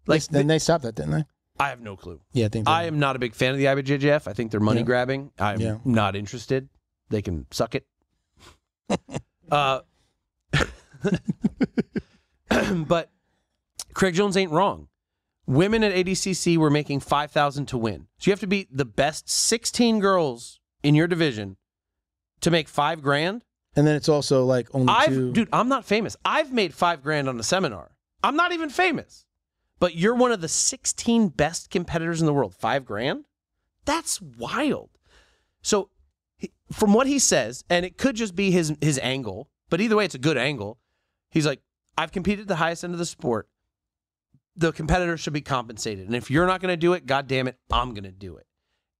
Like then they stopped that, didn't they? I have no clue. Yeah, I think I am not a big fan of the IBJJF. I think they're money grabbing. I'm Yeah. not interested. They can suck it. But Craig Jones ain't wrong. Women at ADCC were making $5,000 to win. So you have to beat the best 16 girls in your division to make $5,000. And then it's also like only 2. Dude, I'm not famous. I've made $5,000 on a seminar. I'm not even famous. But you're one of the 16 best competitors in the world. $5,000? That's wild. So from what he says, and it could just be his angle, but either way, it's a good angle. He's like, I've competed at the highest end of the sport. The competitor should be compensated. And if you're not going to do it, God damn it, I'm going to do it.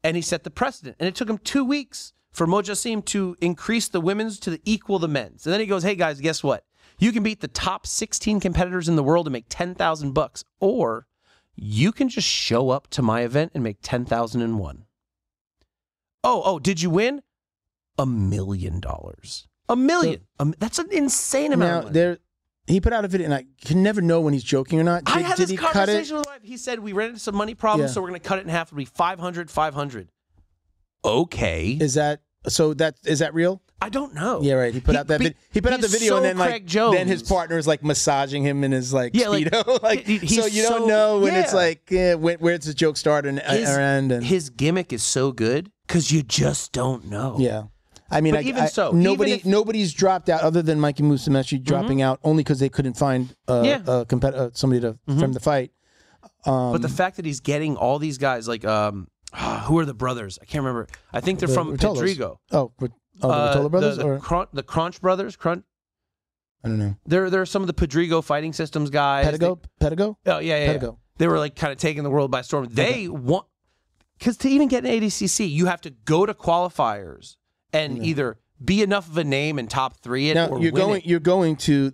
And he set the precedent. And it took him 2 weeks for Mojassim to increase the women's to equal the men's. And then he goes, hey guys, guess what? You can beat the top 16 competitors in the world and make $10,000, or you can just show up to my event and make 10,001. Oh, did you win? $1 million. $1 million. That's an insane amount of money. He put out a video, and I can never know when he's joking or not. I had this conversation with my wife. He said, we ran into some money problems, so we're going to cut it in half. It'll be 500, 500. Okay. Is that real? I don't know. Yeah, right. He put out the video, and then then his partner is like massaging him in his Speedo. So you don't know when it's like where's the joke start and end. And his gimmick is so good because you just don't know. Yeah. I mean, nobody's dropped out other than Mikey Musumeci dropping out only because they couldn't find somebody to from the fight. But the fact that he's getting all these guys, like, who are the brothers? I can't remember. I think they're from Pedrigo. The Rotolo brothers? The Crunch brothers? I don't know. They're some of the Pedrigo fighting systems guys. Pedigo? Oh, yeah. Pedigo. They were like kind of taking the world by storm. They want, because to even get an ADCC, you have to go to qualifiers and either be enough of a name and top 3 it, now, or you're going to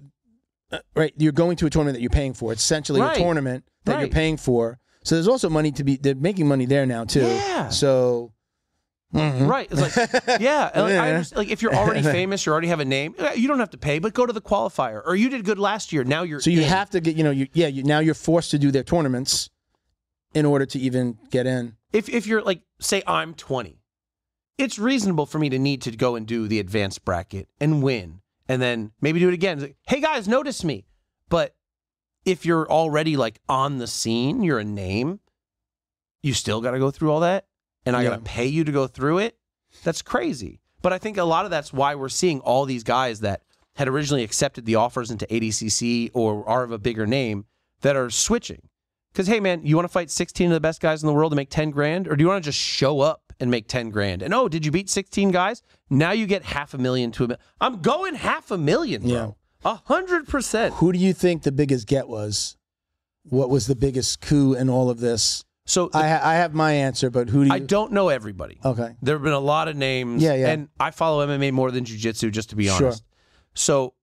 a tournament that you're paying for. It's essentially a tournament that you're paying for. So there's also money they're making money there now too. Yeah. So right. It's like, yeah. And I understand, like if you're already famous, you already have a name, you don't have to pay, but go to the qualifier. Or you did good last year. Now you're you have to get, now you're forced to do their tournaments in order to even get in. If you're like, say I'm 20. It's reasonable for me to need to go and do the advanced bracket and win, and then maybe do it again. It's like, hey guys, notice me. But if you're already like on the scene, you're a name, you still got to go through all that, and I got to pay you to go through it. That's crazy. But I think a lot of that's why we're seeing all these guys that had originally accepted the offers into ADCC or are of a bigger name that are switching. Because, hey, man, you want to fight 16 of the best guys in the world to make 10 grand? Or do you want to just show up and make 10 grand? And, oh, did you beat 16 guys? Now you get $500,000 to $1 million. I'm going $500,000, bro. 100%. Who do you think the biggest get was? What was the biggest coup in all of this? So I have my answer, but who do you... I don't know everybody. Okay. There have been a lot of names. Yeah. And I follow MMA more than jiu-jitsu, just to be honest. Sure. So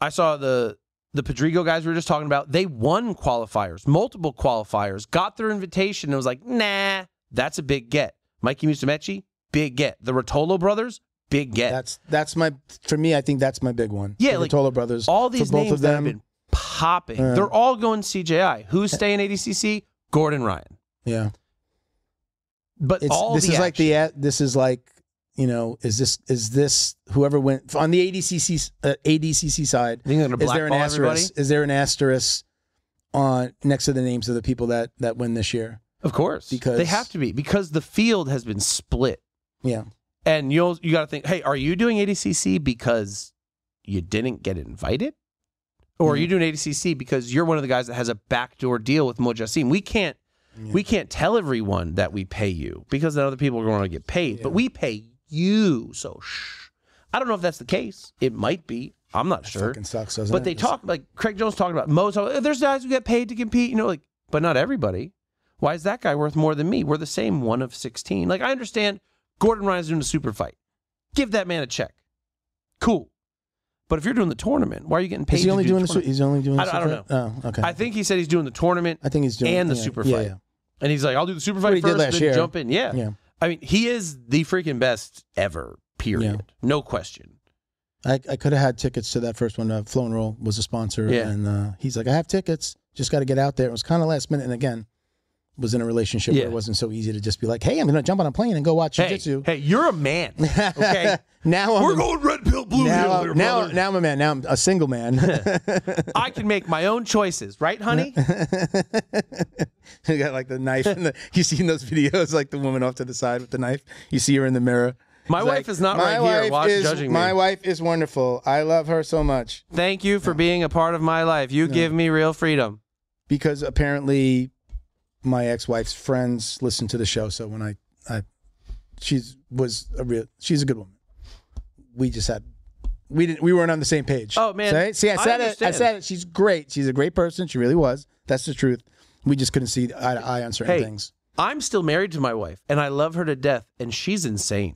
I saw the Pedrigo guys we were just talking about. They won qualifiers, multiple qualifiers, got their invitation, and was like, nah, that's a big get. Mikey Musumeci, big get. The Rotolo brothers, big get. That's my, for me, I think that's my big one. Yeah, the like Rotolo brothers. All these both names of them that have been popping. They're all going CJI. Who's staying ADCC? Gordon Ryan. Yeah. But this is like, is this whoever went on the ADCC side? Is there an asterisk on next to the names of the people that win this year? Of course, because they have to be, because the field has been split. Yeah, and you got to think, hey, are you doing ADCC because you didn't get invited, or are you doing ADCC because you're one of the guys that has a backdoor deal with Mojassim? We can't tell everyone that we pay you because then other people are going to get paid, but we pay you. So I don't know if that's the case. It might be. I'm not sure. Fucking sucks, doesn't but it? they talk, like Craig Jones talking about Mozo. There's guys who get paid to compete, but not everybody. Why is that guy worth more than me? We're the same one of 16. Like, I understand Gordon Ryan's doing a super fight. Give that man a check. Cool. But if you're doing the tournament, why are you getting paid? Is he only doing the He's only doing. I don't know. Oh, okay. I think he said he's doing the tournament. I think he's doing the super fight. Yeah. And he's like, I'll do the super fight first, then year. jump in. Yeah. I mean, he is the freaking best ever. Period. Yeah. No question. I could have had tickets to that first one. Flow and Roll was a sponsor, and he's like, I have tickets. Just got to get out there. It was kind of last minute, and again, was in a relationship where it wasn't so easy to just be like, hey, I'm going to jump on a plane and go watch jiu-jitsu. Hey, you're a man. Okay. We're going red pill, blue pill here, now I'm a man. Now I'm a single man. I can make my own choices, right, honey? You got like the knife. You seen those videos, like the woman off to the side with the knife? You see her in the mirror. My wife is not right here judging me. My wife is wonderful. I love her so much. Thank you for being a part of my life. You give me real freedom. Because apparently my ex-wife's friends listen to the show, so when I she's a good woman. We weren't on the same page. Oh man, See, I said it. She's great. She's a great person. She really was. That's the truth. We just couldn't see eye to eye on certain things. I'm still married to my wife, and I love her to death, and she's insane.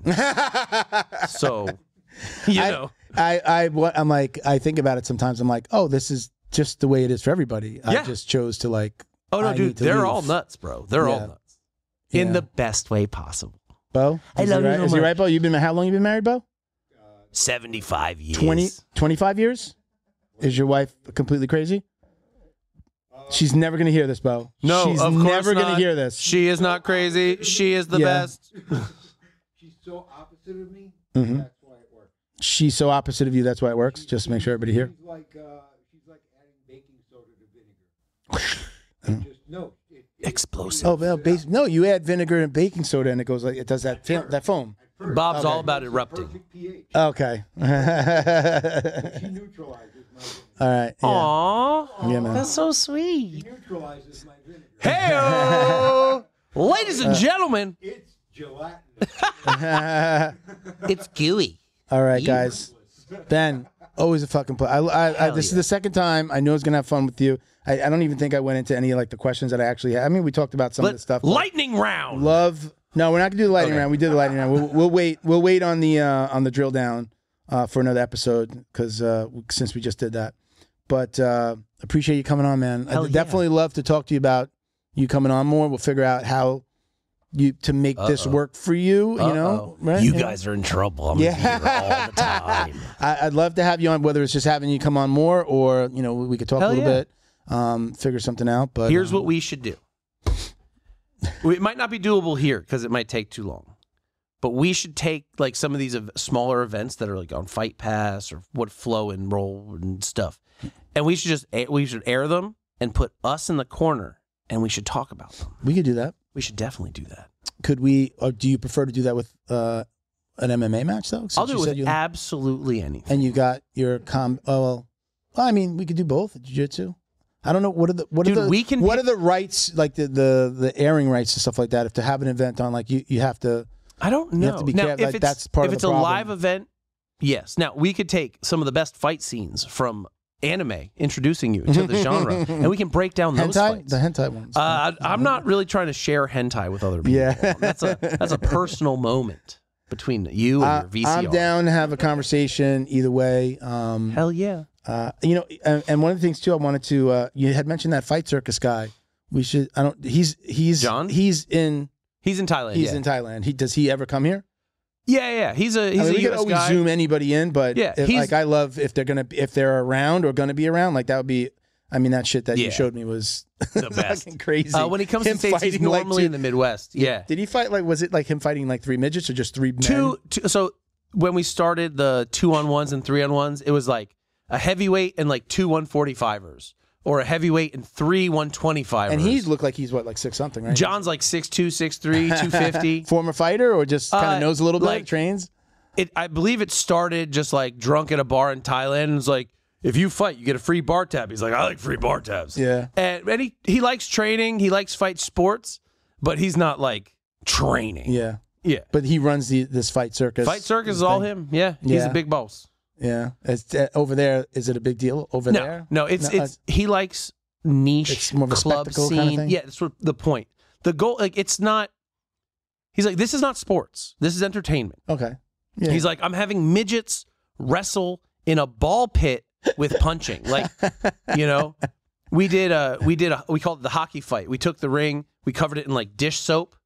So, I'm like, I think about it sometimes. I'm like, oh, this is just the way it is for everybody. Yeah. I just chose to like. Oh no, dude, they're all nuts, bro. They're all nuts in the best way possible. Bo, I love you so much. Is he right, Bo? How long you been married, Bo? 75 years. 25 years? Is your wife completely crazy? She's never going to hear this, Bo. No, she's of course never going to not. hear this. She is not crazy. She is the best. She's so opposite of me. Mm-hmm. That's why it works. She's so opposite of you. That's why it works. Just to make sure everybody here. She's like adding baking soda to vinegar. Explosive. Oh well, no, you add vinegar and baking soda, and it goes like it does that foam. Bob's all about erupting. Okay. She neutralizes my vinegar. All right. Yeah. Aww. Yeah, man. That's so sweet. She neutralizes my vinegar. Hey, ladies and gentlemen, It's gelatinous. it's gooey. All right, guys. Ben, always a fucking pleasure. This is the second time. I know I was gonna have fun with you. I don't even think I went into any like the questions that I actually had. I mean, we talked about some of the stuff. Lightning round. No, we're not gonna do the lightning round. We did the lightning round. We'll wait. We'll wait on the drill down for another episode because since we just did that. But appreciate you coming on, man. I'd definitely love to talk to you about you coming on more. We'll figure out how to make this work for you. You know, right? You guys are in trouble. I'm here all the time. I'd love to have you on, whether it's just having you come on more or we could talk a little bit, figure something out. But here's what we should do. It might not be doable here because it might take too long. But we should take like some of these smaller events that are like on Fight Pass or what Flow and Roll and stuff, and we should air them and put us in the corner and we should talk about them. We could do that. We should definitely do that. Could we? Or do you prefer to do that with an MMA match though? I'll do it with absolutely anything. And you got your well, I mean, we could do both. Jiu-jitsu. I don't know what are the rights, like the airing rights and stuff like that. If to have an event on, like you have to. I don't know. You have to be careful. Like, that's part of the problem. If it's a live event, yes. Now we could take some of the best fight scenes from anime, introducing you to the genre, and we can break down those fights. The hentai ones. I'm not really trying to share hentai with other people. Yeah, that's a personal moment between you and your VCR. I'm down to have a conversation either way. Hell yeah. And one of the things too, I wanted to. You had mentioned that Fight Circus guy. We should. I don't. He's John. He's in Thailand. He's in Thailand. Does he ever come here? Yeah. He's a we US could always guy. zoom anybody in, but I love if they're around or gonna be around. Like that would be. I mean, that shit that you showed me was the best. Fucking crazy. When he comes to States, he's normally in the Midwest. Yeah. Did he fight was it like him fighting like 3 midgets or just 3 men? Two. So when we started the 2-on-1s and 3-on-1s, it was like a heavyweight and like 2 145ers. Or a heavyweight and 3 125ers. And he looked like he's like 6 something, right? John's like 6'2", 6'3", 250. Former fighter or just kind of knows a little bit, trains? I believe it started just like drunk at a bar in Thailand. And it's like, if you fight, you get a free bar tab. He's like, I like free bar tabs. Yeah. And he likes training. He likes fight sports, but he's not like training. Yeah. Yeah. But he runs this Fight Circus. Fight Circus is all him. Yeah. He's a big boss. Yeah. It's, over there, is it a big deal over there? No, it's he likes niche it's more of a club spectacle scene. kind of thing? Yeah, that's the point. The goal, like, it's not, he's like, this is not sports. This is entertainment. Okay. Yeah. He's like, I'm having midgets wrestle in a ball pit with punching. Like, we called it the hockey fight. We took the ring, we covered it in like dish soap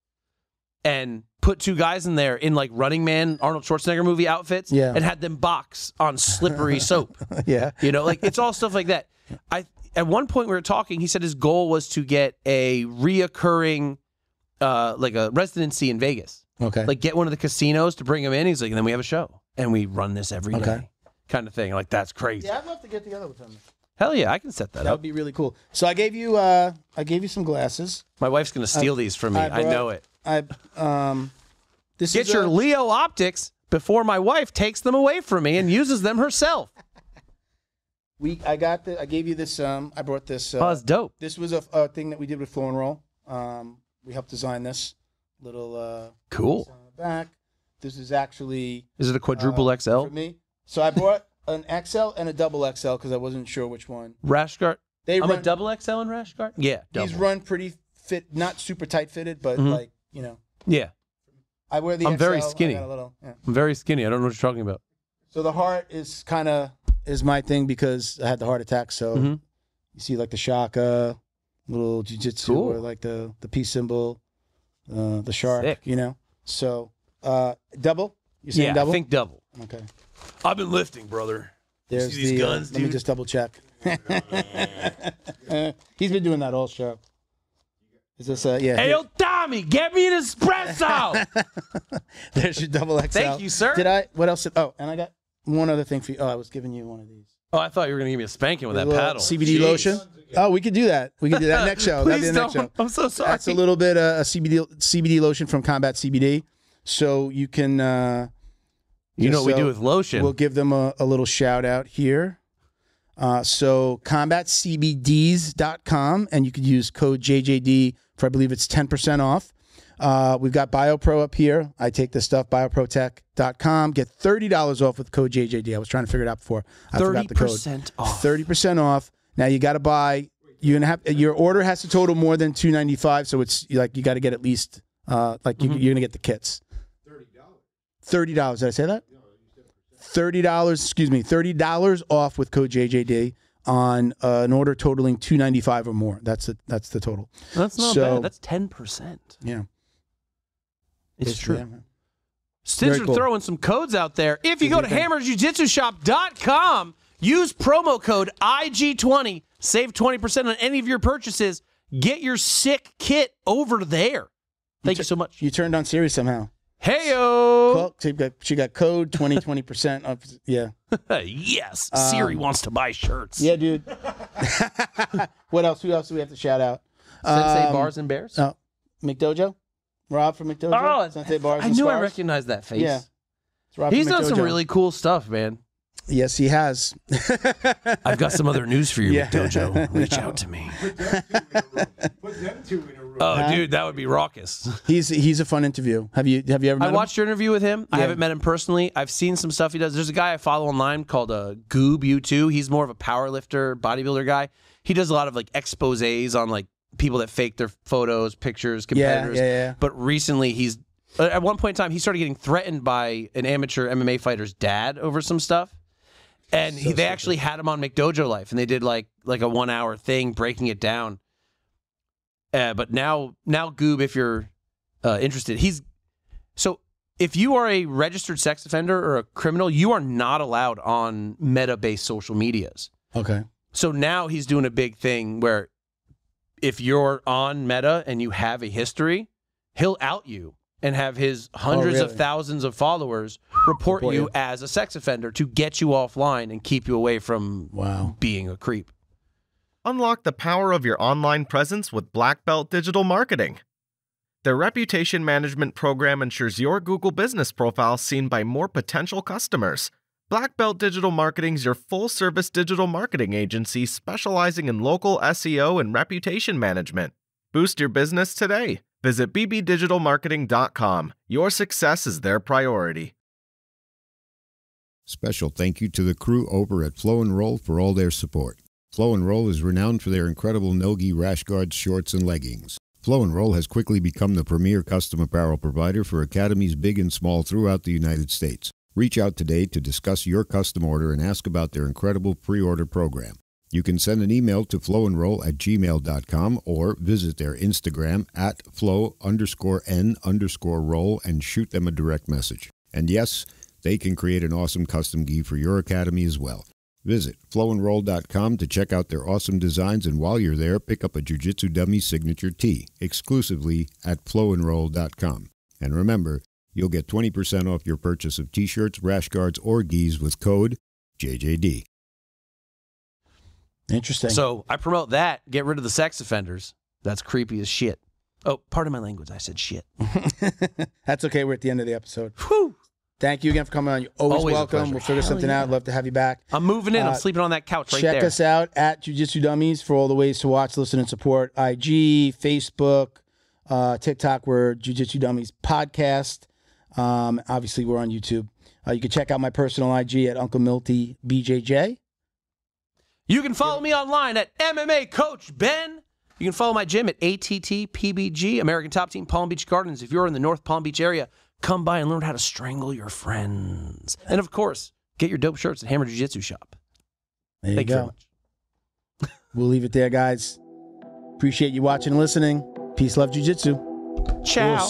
and put 2 guys in there in like Running Man, Arnold Schwarzenegger movie outfits and had them box on slippery soap. Yeah. Like it's all stuff like that. At one point we were talking, he said his goal was to get a reoccurring, like a residency in Vegas. Okay. Like get one of the casinos to bring him in. He's like, and then we have a show and we run this every day kind of thing. Like, that's crazy. Yeah, I'd love to get together with him. Hell yeah, I can set that up. That would be really cool. So I gave you some glasses. My wife's going to steal these from me. I know it. Get your Leo optics before my wife takes them away from me and uses them herself. I gave you this. I brought this. Oh, that's dope. This was a thing that we did with Flow and Roll. We helped design this little. Cool. back. This is actually Is it a quadruple XL? for me. So I bought an XL and a double XL because I wasn't sure which one. Rash guard. They I'm run, a double XL in rash guard. Yeah, These double. run pretty fit, not super tight fitted, but like, you know. Yeah, I wear the I'm XL. very skinny. I got a little, yeah. I'm very skinny. I don't know what you're talking about. So the heart is is my thing because I had the heart attack. So you see like the shaka, little jiu-jitsu, Cool. or like the peace symbol, the shark, Sick. you know. So double? You saying Yeah, double? I think double. Okay. I've been lifting, brother. There's see these guns, let me dude? just double check. He's been doing that all show. Is this yeah? Hey, yo, Tommy, get me an espresso. There's your double XL. Thank you, sir. Did I? What else? Oh, and I got one other thing for you. Oh, I was giving you one of these. Oh, I thought you were gonna give me a spanking with that Little paddle. CBD Jeez. lotion. Oh, we could do that. We could do that next show. That'd be Please the next don't. show. I'm so sorry. That's a little bit a CBD lotion from Combat CBD. So you can. You know what we so do with lotion. We'll give them a little shout out here. So combatcbds.com, and you could use code JJD for, I believe it's 10% off. We've got BioPro up here. I take this stuff, bioprotech.com. Get $30 off with code JJD. I was trying to figure it out before. I forgot the code. 30% off. 30% off. Now you got to buy. You're gonna have your order has to total more than $295. So it's like you got to get at least you're gonna get the kits. $30. Did I say that? $30. Excuse me. $30 off with code JJD on an order totaling $295 or more. That's the total. That's not bad. That's 10%. Yeah. It's true. Yeah. Since Very we're cool. throwing some codes out there, if you go to hammerjujitsushop.com, use promo code IG20, save 20% on any of your purchases, get your sick kit over there. Thank you so much. You turned on Siri somehow. Heyo! Cool. She got code 20% off. Yeah. Yes. Siri wants to buy shirts. Yeah, dude. What else? Who else do we have to shout out? Sensei Bars and Bears? Oh, McDojo? Rob from McDojo? Oh, Sensei Bars I and knew I Scars? recognized that face. Yeah. It's Rob He's from done some McDojo. really cool stuff, man. Yes, he has. I've got some other news for you, Yeah. McDojo. Reach out to me. Put them two in a room. Oh, dude, that would be raucous. He's a fun interview. Have you ever met I him? watched your interview with him. I Yeah. haven't met him personally. I've seen some stuff he does. There's a guy I follow online called Goob U2. He's more of a power lifter, bodybuilder guy. He does a lot of like exposés on like people that fake their photos, pictures, competitors. Yeah. But recently he's at one point in time he started getting threatened by an amateur MMA fighter's dad over some stuff. And they actually had him on McDojo Life, and they did like a 1 hour thing breaking it down. But now Goob, if you're interested, so if you are a registered sex offender or a criminal, you are not allowed on Meta-based social medias. Okay. So now he's doing a big thing where if you're on Meta and you have a history, he'll out you and have his hundreds of really? thousands of followers report you as a sex offender to get you offline and keep you away from being a creep. Unlock the power of your online presence with Black Belt Digital Marketing. Their reputation management program ensures your Google business profile seen by more potential customers. Black Belt Digital Marketing is your full-service digital marketing agency specializing in local SEO and reputation management. Boost your business today. Visit bbdigitalmarketing.com. Your success is their priority. Special thank you to the crew over at Flow and Roll for all their support. Flow and Roll is renowned for their incredible no-gi rash guards, shorts, and leggings. Flow and Roll has quickly become the premier custom apparel provider for academies big and small throughout the United States. Reach out today to discuss your custom order and ask about their incredible pre-order program. You can send an email to flowandroll@gmail.com or visit their Instagram at flow_n_roll and shoot them a direct message. And yes, they can create an awesome custom gi for your academy as well. Visit flowandroll.com to check out their awesome designs, and while you're there, pick up a Jiu-Jitsu Dummy signature tee exclusively at flowandroll.com. And remember, you'll get 20% off your purchase of t-shirts, rash guards, or gis with code JJD. Interesting. So I promote that. Get rid of the sex offenders. That's creepy as shit. Oh, pardon my language. I said shit. That's okay. We're at the end of the episode. Whew. Thank you again for coming on. You're always Always a welcome. pleasure. We'll figure Hell something yeah. out. Love to have you back. I'm moving in. I'm sleeping on that couch right Check there. us out at Jiu-Jitsu Dummies for all the ways to watch, listen, and support. IG, Facebook, TikTok, we're Jiu-Jitsu Dummies Podcast. Obviously, we're on YouTube. You can check out my personal IG at Uncle Milty BJJ. You can follow me online at MMA Coach Ben. You can follow my gym at ATT PBG, American Top Team Palm Beach Gardens. If you're in the North Palm Beach area, come by and learn how to strangle your friends. And of course, get your dope shirts at Hammer Jiu-Jitsu Shop. There you Thank you very go. much. We'll leave it there, guys. Appreciate you watching and listening. Peace, love, jiu-jitsu. Ciao. We'll